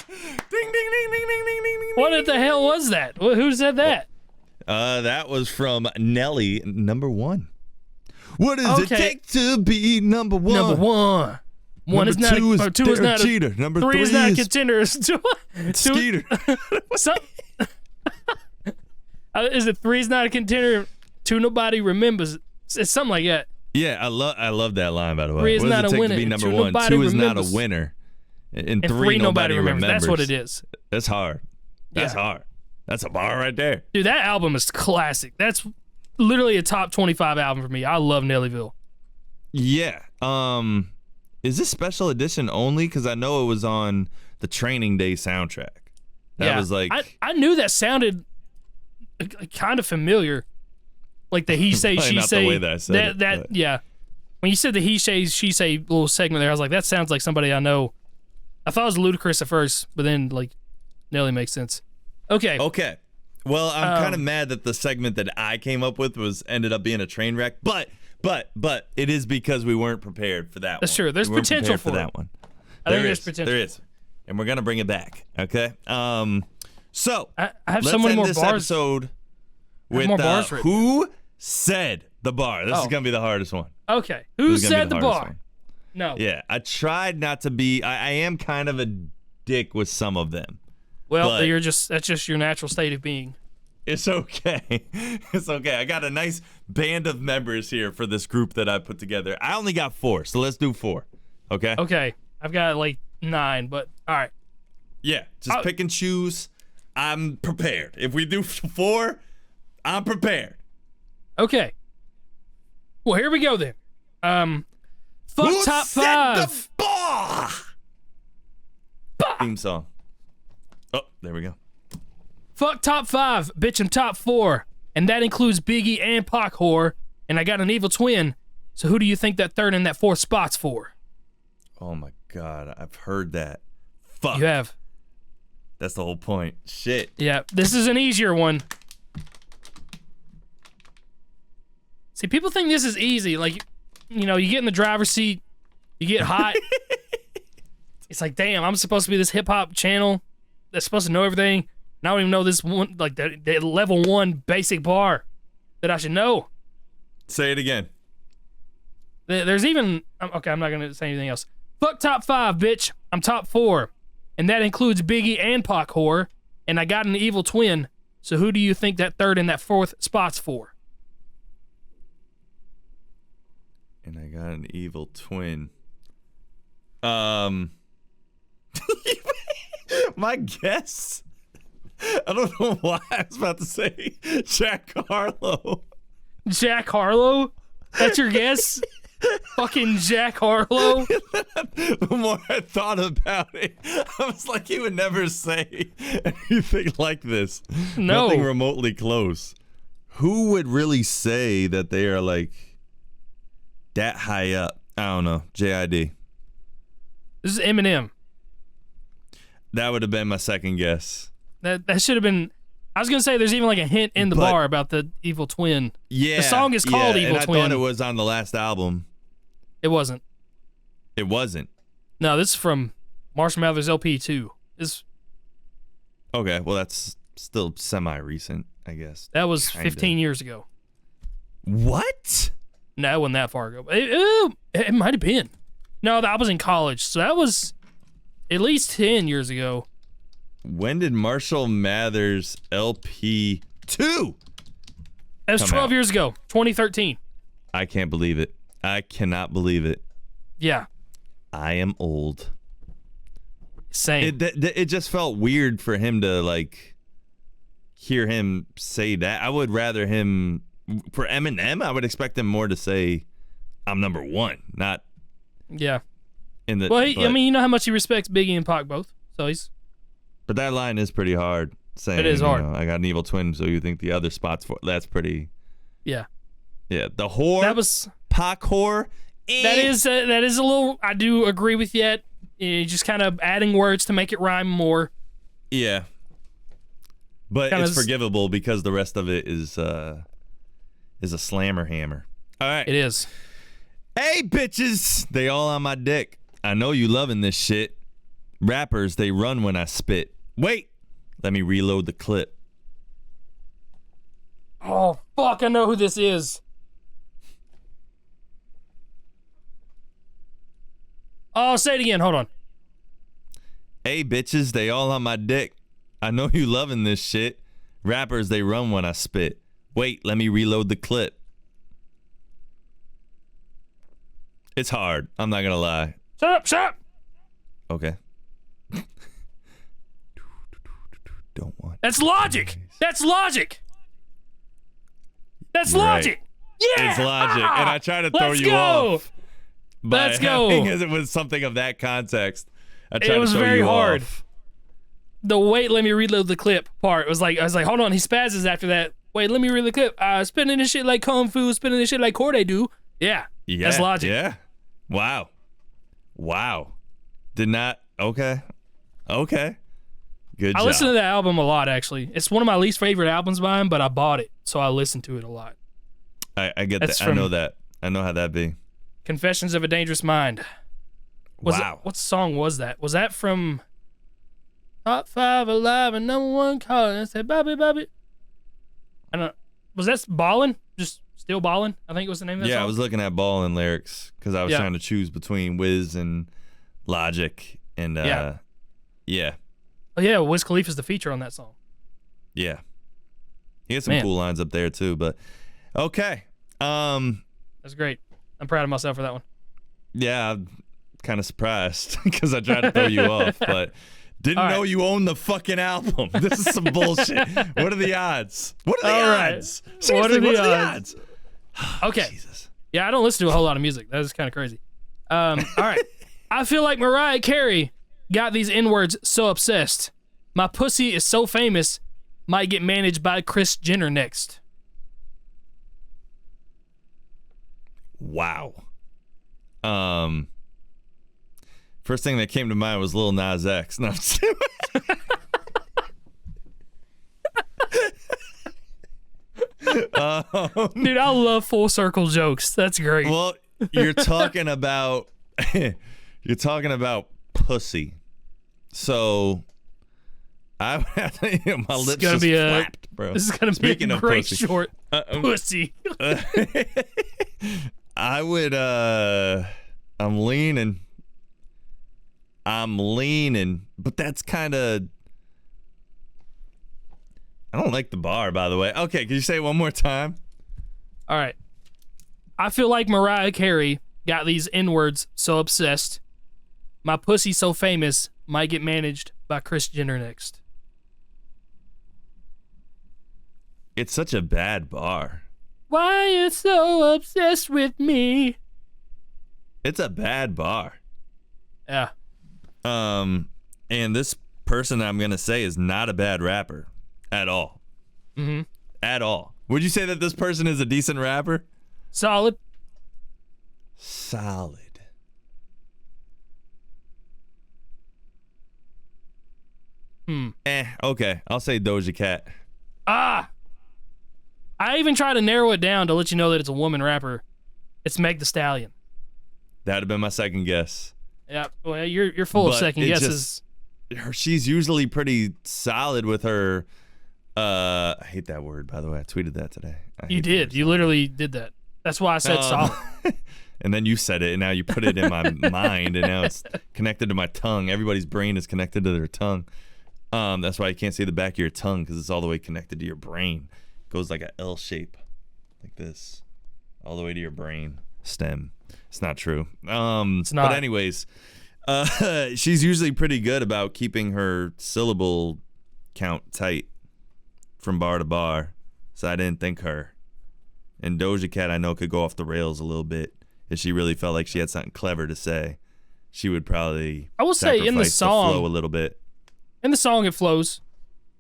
Speaker 3: ding, ding, ding, ding, ding, ding.
Speaker 2: What the hell was that? Who said that?
Speaker 3: That was from Nelly, number one. What does it take to be number one?
Speaker 2: Number one. One is not
Speaker 3: two is
Speaker 2: two is not a
Speaker 3: cheater. Number
Speaker 2: three
Speaker 3: three
Speaker 2: is not a contender.
Speaker 3: Skeeter.
Speaker 2: Is it three is not a contender? Two nobody remembers. It's something like that.
Speaker 3: Yeah, I love that line, by the way.
Speaker 2: Three is
Speaker 3: what
Speaker 2: not
Speaker 3: does it
Speaker 2: a
Speaker 3: take
Speaker 2: winner.
Speaker 3: to be number
Speaker 2: Two
Speaker 3: one?
Speaker 2: nobody
Speaker 3: Two is not
Speaker 2: remembers.
Speaker 3: a winner. And
Speaker 2: And
Speaker 3: three nobody remembers.
Speaker 2: That's what it is.
Speaker 3: That's hard. That's hard. That's a bar right there.
Speaker 2: Dude, that album is classic. That's literally a top 25 album for me. I love Nellyville.
Speaker 3: Yeah. Is this special edition only? Because I know it was on the Training Day soundtrack. That was like...
Speaker 2: I knew that sounded kind of familiar. Like the he say, she
Speaker 3: not
Speaker 2: say.
Speaker 3: the way that I said it.
Speaker 2: Yeah. When you said the he say, she say little segment there, I was like, that sounds like somebody I know. I thought it was Ludacris at first, but then like Nelly makes sense. Okay.
Speaker 3: Well, I'm kind of mad that the segment that I came up with ended up being a train wreck, but it is because we weren't prepared for that one.
Speaker 2: That's true. There's
Speaker 3: we weren't
Speaker 2: potential
Speaker 3: prepared for
Speaker 2: for
Speaker 3: that one.
Speaker 2: I think there's potential.
Speaker 3: There is. And we're going to bring it back, okay? So,
Speaker 2: I have
Speaker 3: let's
Speaker 2: so many
Speaker 3: end
Speaker 2: more
Speaker 3: this
Speaker 2: bars.
Speaker 3: episode with
Speaker 2: more bars written.
Speaker 3: Who said the bar. This is going to be the hardest one.
Speaker 2: Okay. Who said the bar?
Speaker 3: One.
Speaker 2: No.
Speaker 3: Yeah, I tried not to be. I am kind of a dick with some of them.
Speaker 2: Well, that's just your natural state of being.
Speaker 3: It's okay. It's okay. I got a nice band of members here for this group that I put together. I only got 4, so let's do 4. Okay?
Speaker 2: Okay. I've got like 9, but all right.
Speaker 3: Yeah, just pick and choose. I'm prepared. If we do 4, I'm prepared.
Speaker 2: Okay. Well, here we go then. Fuck
Speaker 3: Who
Speaker 2: top
Speaker 3: set
Speaker 2: 5.
Speaker 3: the bar? Theme song. Oh, there we go.
Speaker 2: Fuck top 5, bitch, I'm top 4. And that includes Biggie and Pac whore. And I got an evil twin. So who do you think that 3rd and that 4th spot's for?
Speaker 3: Oh my God, I've heard that. Fuck.
Speaker 2: You have.
Speaker 3: That's the whole point. Shit.
Speaker 2: Yeah, this is an easier one. See, people think this is easy. Like, you know, you get in the driver's seat, you get hot. It's like, damn, I'm supposed to be this hip-hop channel that's supposed to know everything. And I don't even know this one, like the level 1 basic bar that I should know.
Speaker 3: Say it again.
Speaker 2: There's even, okay, I'm not going to say anything else. Fuck top 5, bitch. I'm top 4. And that includes Biggie and Pac whore. And I got an evil twin. So who do you think that 3rd and that 4th spot's for?
Speaker 3: And I got an evil twin. My guess. I don't know why I was about to say Jack Harlow.
Speaker 2: Jack Harlow? That's your guess? Fucking Jack Harlow?
Speaker 3: The more I thought about it, I was like, he would never say anything like this.
Speaker 2: No.
Speaker 3: Nothing remotely close. Who would really say that they are like that high up? I don't know. JID.
Speaker 2: This is Eminem.
Speaker 3: That would have been my second guess.
Speaker 2: That should have been. I was gonna say there's even like a hint in the bar about the evil twin.
Speaker 3: Yeah,
Speaker 2: the song is called Evil
Speaker 3: and
Speaker 2: Twin.
Speaker 3: I thought it was on the last album.
Speaker 2: It wasn't.
Speaker 3: It wasn't.
Speaker 2: No, this is from Marshall Mathers LP 2.
Speaker 3: Okay, well that's still semi-recent, I guess.
Speaker 2: That was
Speaker 3: Kinda.
Speaker 2: 15 years ago.
Speaker 3: What?
Speaker 2: No, it wasn't that far ago. It might have been. No, I was in college, so that was at least 10 years ago.
Speaker 3: When did Marshall Mathers LP 2?
Speaker 2: That was 12 years ago, 2013.
Speaker 3: I can't believe it. I cannot believe it.
Speaker 2: Yeah.
Speaker 3: I am old.
Speaker 2: Same.
Speaker 3: It just felt weird for him to like hear him say that. I would rather him for Eminem. I would expect him more to say, "I'm number 1," not.
Speaker 2: Yeah.
Speaker 3: In the.
Speaker 2: Well,
Speaker 3: I
Speaker 2: mean, you know how much he respects Biggie and Pac both, so he's.
Speaker 3: But that line is pretty hard. Saying,
Speaker 2: It is hard.
Speaker 3: I got an evil twin, so you think the other spots for that's pretty.
Speaker 2: Yeah.
Speaker 3: Yeah, the whore.
Speaker 2: That was.
Speaker 3: Pac whore.
Speaker 2: That is a little. I do agree with you. Just kind of adding words to make it rhyme more.
Speaker 3: Yeah. But
Speaker 2: Kinda
Speaker 3: it's forgivable because the rest of it is a slammer hammer. All right.
Speaker 2: It is.
Speaker 3: Hey, bitches. They all on my dick. I know you loving this shit. Rappers, they run when I spit. Wait. Let me reload the clip.
Speaker 2: Oh, fuck. I know who this is. Oh, say it again. Hold on.
Speaker 3: Hey, bitches. They all on my dick. I know you loving this shit. Rappers, they run when I spit. Wait. Let me reload the clip. It's hard. I'm not going to lie.
Speaker 2: Shut up. Shut up.
Speaker 3: Okay. Don't want.
Speaker 2: That's Logic. That's Logic. That's
Speaker 3: You're right.
Speaker 2: Logic. Yeah.
Speaker 3: It's Logic. And I try to throw
Speaker 2: Let's
Speaker 3: you
Speaker 2: go.
Speaker 3: off. But
Speaker 2: Let's go.
Speaker 3: Because it was something of that context. I tried
Speaker 2: It was
Speaker 3: to throw
Speaker 2: very
Speaker 3: you
Speaker 2: hard.
Speaker 3: off.
Speaker 2: The wait, let me reload the clip part was like, I was like, hold on, he spazzes after that. Wait, let me reload the clip. Spinning this shit like Kung Fu, spinning this shit like Corday do. Yeah. That's Logic.
Speaker 3: Yeah. Wow. Did not. Okay. Good job.
Speaker 2: I listen to that album a lot, actually. It's one of my least favorite albums by him, but I bought it, so I listen to it a lot.
Speaker 3: I get
Speaker 2: That's
Speaker 3: that. I know that. I know how that be.
Speaker 2: Confessions of a Dangerous Mind.
Speaker 3: Wow.
Speaker 2: What song was that? Was that from Top 5 Alive and number 1 calling? I said, Bobby. I don't know. Was that Ballin'? Just Still Ballin'? I think it was the name of that song.
Speaker 3: I was looking at Ballin' lyrics because I was
Speaker 2: Yeah.
Speaker 3: trying to choose between Wiz and Logic. And yeah.
Speaker 2: Oh, yeah, Wiz Khalifa's the feature on that song.
Speaker 3: Yeah. He had some
Speaker 2: Man.
Speaker 3: cool lines up there too, but okay.
Speaker 2: That's great. I'm proud of myself for that one.
Speaker 3: Yeah, I'm kind of surprised because I tried to throw you off, but didn't
Speaker 2: All
Speaker 3: know
Speaker 2: right.
Speaker 3: you owned the fucking album. This is some bullshit. What are the odds? What are the
Speaker 2: All right.
Speaker 3: odds? Seriously, what are the odds?
Speaker 2: Okay.
Speaker 3: Jesus.
Speaker 2: Yeah, I don't listen to a whole lot of music. That is kind of crazy. All right. I feel like Mariah Carey got these N-words so obsessed. My pussy is so famous, might get managed by Kris Jenner next.
Speaker 3: Wow. First thing that came to mind was Lil Nas X. No, I'm just kidding.
Speaker 2: Dude, I love full circle jokes. That's great.
Speaker 3: Well, you're talking about pussy. So my lips
Speaker 2: gonna
Speaker 3: just
Speaker 2: be
Speaker 3: flapped, bro.
Speaker 2: This is gonna
Speaker 3: Speaking
Speaker 2: be a
Speaker 3: of
Speaker 2: great
Speaker 3: pussy.
Speaker 2: short. Pussy.
Speaker 3: I would I'm leaning I'm leaning, but that's kind of. I don't like the bar, by the way. Okay, can you say it one more time?
Speaker 2: All right. I feel like Mariah Carey got these N-words so obsessed. My pussy so famous might get managed by Kris Jenner next.
Speaker 3: It's such a bad bar.
Speaker 2: Why you so obsessed with me?
Speaker 3: It's a bad bar.
Speaker 2: Yeah.
Speaker 3: And this person I'm gonna say is not a bad rapper at all.
Speaker 2: Mm-hmm.
Speaker 3: At all. Would you say that this person is a decent rapper?
Speaker 2: Solid.
Speaker 3: Solid. Okay. I'll say Doja Cat.
Speaker 2: Ah! I even try to narrow it down to let you know that it's a woman rapper. It's Meg Thee Stallion.
Speaker 3: That'd have been my second guess.
Speaker 2: Yeah, well, you're full of second guesses.
Speaker 3: She's usually pretty solid with her. I hate that word, by the way. I tweeted that today.
Speaker 2: You did. You literally did that. That's why I said solid.
Speaker 3: And then you said it, and now you put it in my mind, and now it's connected to my tongue. Everybody's brain is connected to their tongue. That's why you can't see the back of your tongue, because it's all the way connected to your brain. It goes like a L shape, like this, all the way to your brain stem. It's not true.
Speaker 2: It's not.
Speaker 3: But anyways, she's usually pretty good about keeping her syllable count tight from bar to bar. So I didn't think her. And Doja Cat, I know, could go off the rails a little bit if she really felt like she had something clever to say. She would probably,
Speaker 2: I will say, in the song,
Speaker 3: flow a little bit.
Speaker 2: In the song, it flows.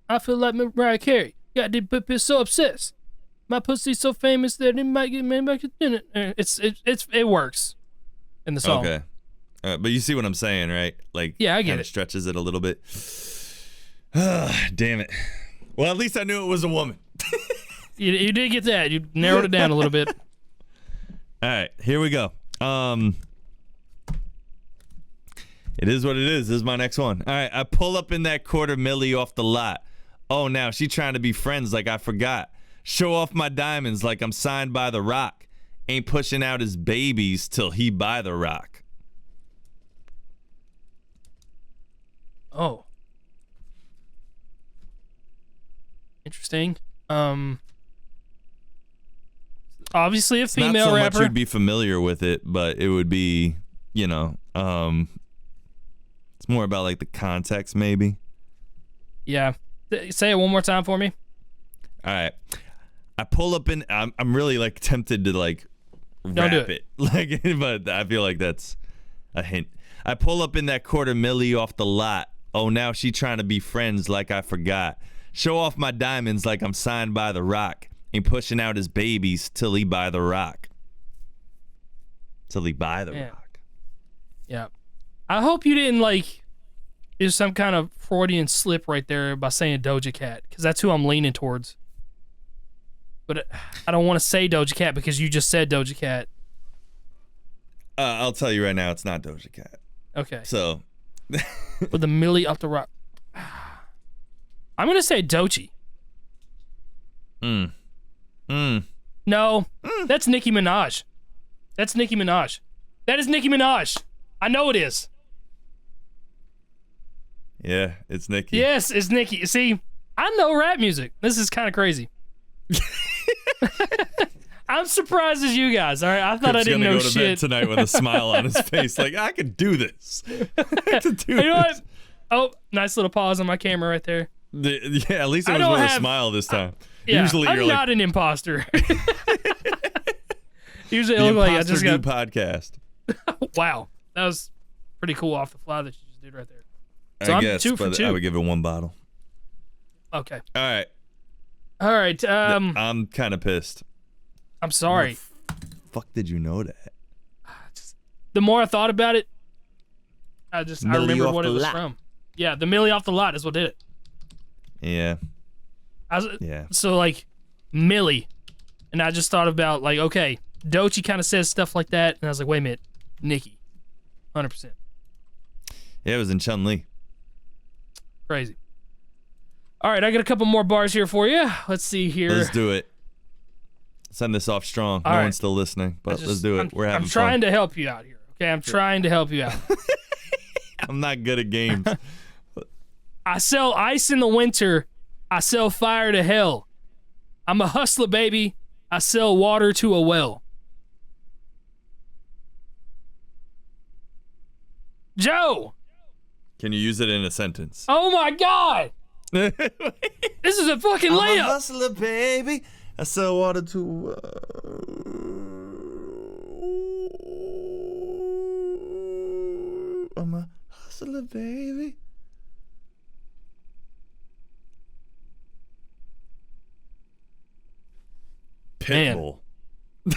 Speaker 2: I feel like Mariah Carey. Got the puppy so obsessed. My pussy so famous that it might get made back to dinner. It works in the song.
Speaker 3: Okay, but you see what I'm saying, right? Like,
Speaker 2: yeah, I get
Speaker 3: it. Stretches it a little bit. Damn it. Well, at least I knew it was a woman.
Speaker 2: You did get that. You narrowed it down a little bit.
Speaker 3: All right, here we go. It is what it is. This is my next one. All right, I pull up in that $250,000 off the lot. Oh, now she trying to be friends like I forgot. Show off my diamonds like I'm signed by The Rock. Ain't pushing out his babies till he buy The Rock.
Speaker 2: Oh. Interesting. Obviously a female
Speaker 3: rapper. Not so
Speaker 2: rapper.
Speaker 3: much you'd be familiar with it, but it would be, it's more about like the context maybe.
Speaker 2: Yeah. Say it one more time for me.
Speaker 3: All right. I pull up in. I'm really like tempted to like
Speaker 2: Don't
Speaker 3: rap
Speaker 2: do
Speaker 3: it. Like, but I feel like that's a hint. I pull up in that $250,000 off the lot. Oh, now she trying to be friends like I forgot. Show off my diamonds like I'm signed by The Rock. Ain't pushing out his babies till he buy The Rock. Till he buy The Rock.
Speaker 2: Yeah. I hope you didn't like do some kind of Freudian slip right there by saying Doja Cat, because that's who I'm leaning towards. But I don't want to say Doja Cat because you just said Doja Cat.
Speaker 3: I'll tell you right now, it's not Doja Cat.
Speaker 2: Okay.
Speaker 3: So.
Speaker 2: With the Millie off the rock. I'm going to say Doechii. No, that's Nicki Minaj. That's Nicki Minaj. That is Nicki Minaj. I know it is.
Speaker 3: Yeah, it's Nicki.
Speaker 2: Yes, it's Nicki. See, I know rap music. This is kind of crazy. I'm surprised as you guys. All right, I thought I didn't know shit.
Speaker 3: He's gonna go to bed tonight with a smile on his face, like I could do this. I could do
Speaker 2: you know
Speaker 3: this.
Speaker 2: what? Oh, nice little pause on my camera right there.
Speaker 3: Yeah, at least it was with a smile this time.
Speaker 2: Yeah,
Speaker 3: Usually
Speaker 2: I'm
Speaker 3: you're
Speaker 2: not an imposter. Usually it
Speaker 3: the
Speaker 2: looks like I just got
Speaker 3: podcast.
Speaker 2: Wow, that was pretty cool off the fly that you just did right there.
Speaker 3: So I guess, but I would give it one bottle.
Speaker 2: Okay.
Speaker 3: All
Speaker 2: right.
Speaker 3: I'm kind of pissed.
Speaker 2: I'm sorry.
Speaker 3: Fuck, did you know that?
Speaker 2: The more I thought about it, I remembered what it was from. Yeah, the Millie off the lot is what did it.
Speaker 3: Yeah.
Speaker 2: Yeah. So like Millie, and I just thought about like, okay, Doechii kind of says stuff like that, and I was like, wait a minute, Nicki, 100%.
Speaker 3: Yeah, it was in Chun-Li.
Speaker 2: Crazy. All right, I got a couple more bars here for you. Let's see here.
Speaker 3: Let's do it. Send this off strong. No one's still listening, but let's do it. We're having fun.
Speaker 2: I'm trying to help you out here. Okay, I'm trying to help you out.
Speaker 3: I'm not good at games.
Speaker 2: I sell ice in the winter. I sell fire to hell. I'm a hustler, baby. I sell water to a well. Joe!
Speaker 3: Can you use it in a sentence?
Speaker 2: Oh my God! This is a fucking layup.
Speaker 3: I'm a hustler, baby. I sell water to. I'm a hustler, baby. Pitbull.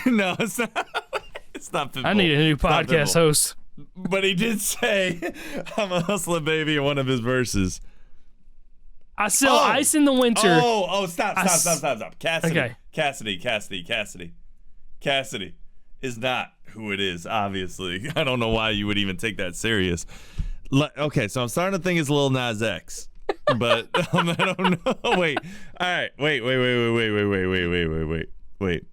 Speaker 3: No, it's not. It's not Pitbull.
Speaker 2: I need a new podcast host.
Speaker 3: But he did say, "I'm a hustler, baby" in one of his verses.
Speaker 2: I sell ice in the winter.
Speaker 3: Stop. Cassidy.
Speaker 2: Okay.
Speaker 3: Cassidy is not who it is, obviously. I don't know why you would even take that serious. Okay, so I'm starting to think it's Lil Nas X. But I don't know. Wait. All right. Wait.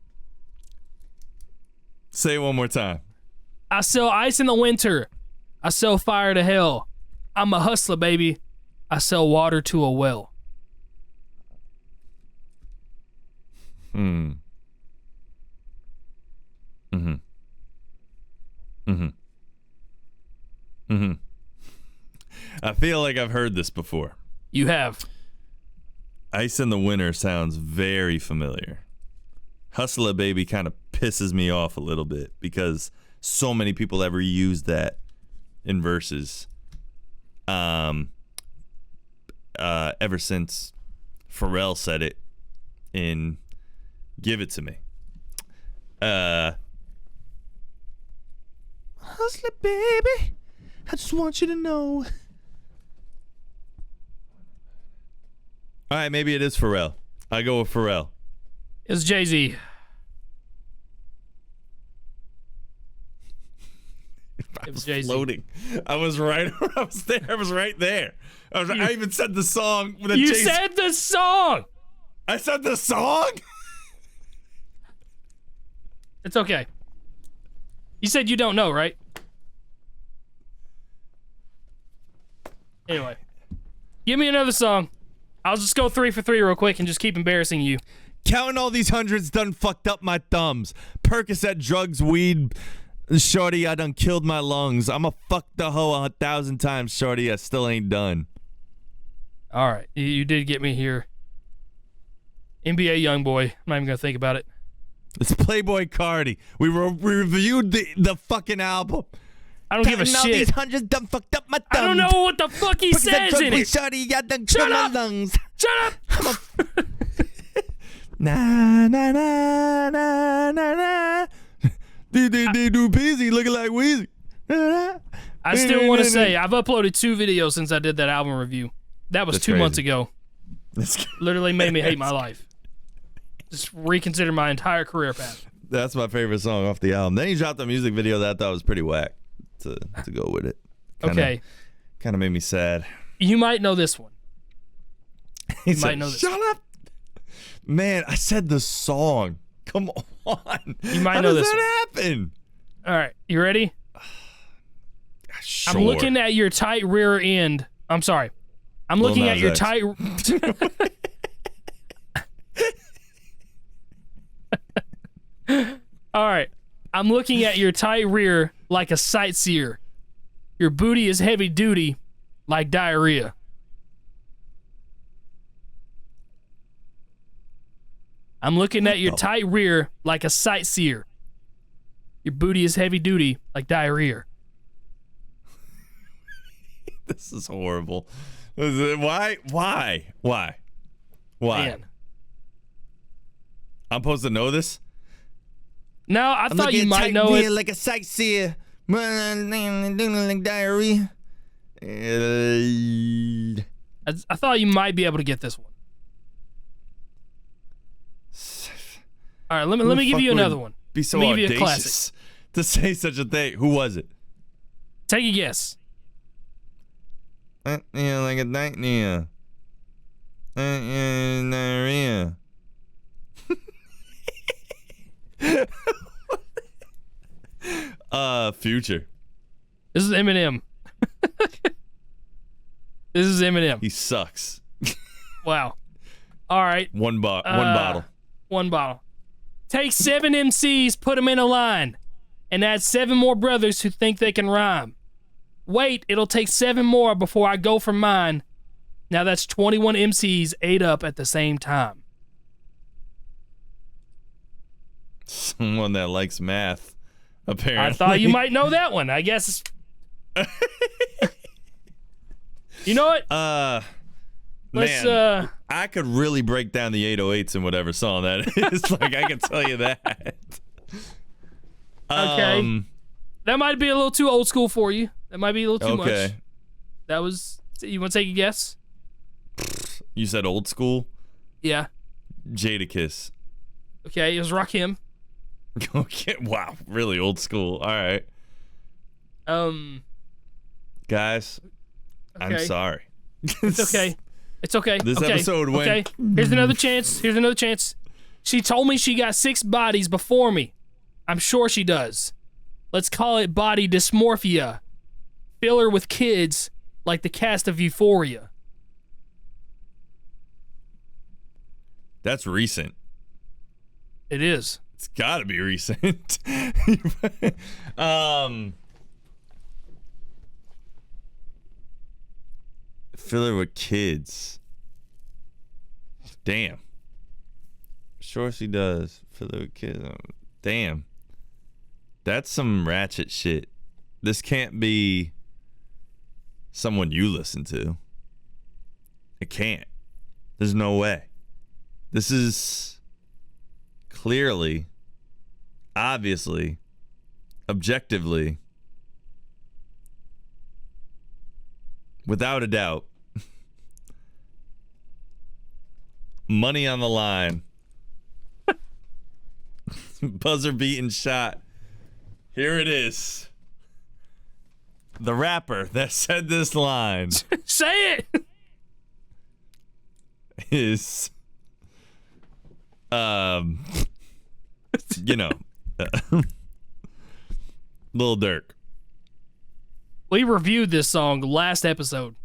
Speaker 3: Say it one more time.
Speaker 2: I sell ice in the winter. I sell fire to hell. I'm a hustler, baby. I sell water to a well.
Speaker 3: I feel like I've heard this before.
Speaker 2: You have.
Speaker 3: Ice in the winter sounds very familiar. Hustler baby kind of pisses me off a little bit because so many people ever use that in verses. Ever since Pharrell said it in Give It To Me. Hustler baby, I just want you to know. All right, maybe it is Pharrell. I go with Pharrell.
Speaker 2: It's Jay-Z.
Speaker 3: I was floating. I was right. I was there. I was right there. I even said the song.
Speaker 2: You said the song.
Speaker 3: I said the song.
Speaker 2: It's okay. You said you don't know, right? Anyway, give me another song. I'll just go 3 for 3 real quick and just keep embarrassing you.
Speaker 3: Counting all these hundreds done fucked up my thumbs. Percocet, drugs, weed. Shorty, I done killed my lungs. I'ma fuck the hoe 1,000 times, shorty. I still ain't done.
Speaker 2: All right, you did get me here. NBA Youngboy. I'm not even gonna think about it.
Speaker 3: It's Playboy Cardi. We reviewed the fucking album.
Speaker 2: I don't give a
Speaker 3: all
Speaker 2: shit.
Speaker 3: These hundreds done fucked up my thumbs.
Speaker 2: I don't know what the fuck he says in it.
Speaker 3: Shorty, I done
Speaker 2: Shut
Speaker 3: killed
Speaker 2: up.
Speaker 3: my lungs.
Speaker 2: Shut up.
Speaker 3: Nah, nah, nah, nah, nah, nah. Do peasy looking like Weezy.
Speaker 2: I still want to say I've uploaded 2 videos since I did that album review. That was
Speaker 3: That's
Speaker 2: 2
Speaker 3: crazy.
Speaker 2: months ago. Literally made me hate my life. Just reconsider my entire career path.
Speaker 3: That's my favorite song off the album. Then he dropped a music video that I thought was pretty whack to go with it.
Speaker 2: Okay.
Speaker 3: Kind of made me sad.
Speaker 2: You might know this one.
Speaker 3: He
Speaker 2: might
Speaker 3: said,
Speaker 2: know this.
Speaker 3: Shut up. Man, I said the song. Come on.
Speaker 2: You might
Speaker 3: How
Speaker 2: know
Speaker 3: does
Speaker 2: this
Speaker 3: that happen?
Speaker 2: All right, you ready?
Speaker 3: Sure.
Speaker 2: I'm looking at your tight rear end. I'm sorry. I'm
Speaker 3: Lil
Speaker 2: looking
Speaker 3: Nas
Speaker 2: at your
Speaker 3: X.
Speaker 2: tight. All right. I'm looking at your tight rear like a sightseer. Your booty is heavy duty like diarrhea. I'm looking at your tight rear like a sightseer. Your booty is heavy duty like diarrhea.
Speaker 3: This is horrible. Why?
Speaker 2: Man.
Speaker 3: I'm supposed to know this?
Speaker 2: No, I thought you might know it.
Speaker 3: Like a sightseer. Like diarrhea.
Speaker 2: I thought you might be able to get this one. All right, let me give you another one.
Speaker 3: Be so
Speaker 2: Let me give you a
Speaker 3: audacious to say such a thing. Who was it?
Speaker 2: Take a guess.
Speaker 3: Yeah, like a nightmare. Diarrhea. Future.
Speaker 2: This is Eminem. This is Eminem.
Speaker 3: He sucks.
Speaker 2: Wow. All right.
Speaker 3: One bottle.
Speaker 2: One bottle. Take 7 MCs, put them in a line, and add 7 more brothers who think they can rhyme. Wait, it'll take 7 more before I go for mine. Now that's 21 MCs ate up at the same time.
Speaker 3: Someone that likes math, apparently.
Speaker 2: I thought you might know that one. I guess. You know what?
Speaker 3: Man, I could really break down the 808s in whatever song that is. Like, I can tell you that.
Speaker 2: Okay. That might be a little too old school for you. That might be a little too much. That was. You want to take a guess?
Speaker 3: You said old school?
Speaker 2: Yeah.
Speaker 3: Jadakiss.
Speaker 2: Okay, it was Rakim.
Speaker 3: Okay. Wow. Really old school. All right. Guys,
Speaker 2: okay.
Speaker 3: I'm sorry.
Speaker 2: It's okay. It's okay.
Speaker 3: This
Speaker 2: okay.
Speaker 3: episode went.
Speaker 2: Okay. Here's another chance. Here's another chance. She told me she got 6 bodies before me. I'm sure she does. Let's call it body dysmorphia. Fill her with kids like the cast of Euphoria.
Speaker 3: That's recent.
Speaker 2: It is.
Speaker 3: It's got to be recent. Fill her with kids. Damn. Sure she does. Fill her with kids. Damn. That's some ratchet shit. This can't be someone you listen to. It can't. There's no way. This is clearly, obviously, objectively, without a doubt, money on the line. Buzzer beating shot. Here it is. The rapper that said this line
Speaker 2: Say it.
Speaker 3: is, Lil Durk.
Speaker 2: We reviewed this song last episode.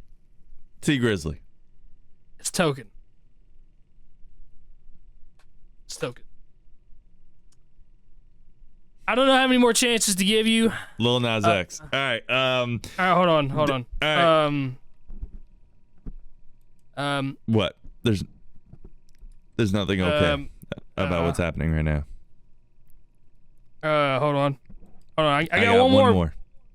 Speaker 3: T Grizzly.
Speaker 2: It's Token. It's Token. I don't know how many more chances to give you.
Speaker 3: Lil Nas X. All right.
Speaker 2: All right, hold on.
Speaker 3: All right. What? There's nothing okay about what's happening right now.
Speaker 2: Hold on. I got one more.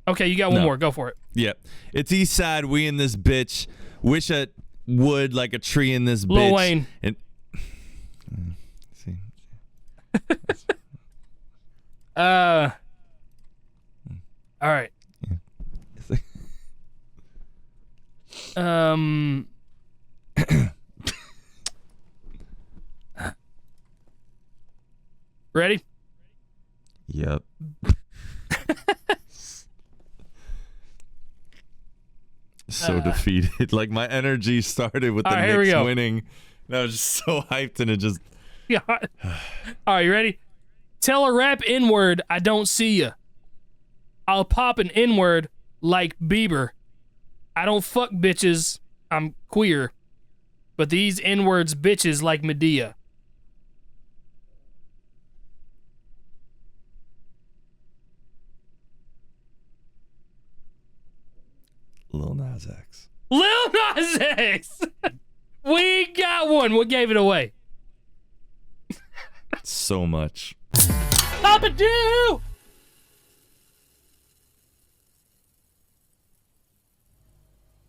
Speaker 2: Okay, you got one more. Go for it.
Speaker 3: Yep. It's East Side. We in this bitch. Wish I would like a tree in this bitch.
Speaker 2: Lil Wayne.
Speaker 3: And, see.
Speaker 2: All right. Ready?
Speaker 3: Yep. So defeated. Like, my energy started with the Knicks winning. And I was just so hyped, and it just.
Speaker 2: Yeah. All right, you ready? Tell a rap N-word, I don't see ya. I'll pop an N-word like Bieber. I don't fuck bitches, I'm queer. But these N-words bitches like Medea.
Speaker 3: Lil Nas X.
Speaker 2: Lil Nas X! We got one. What gave it away?
Speaker 3: So much.
Speaker 2: Papa do!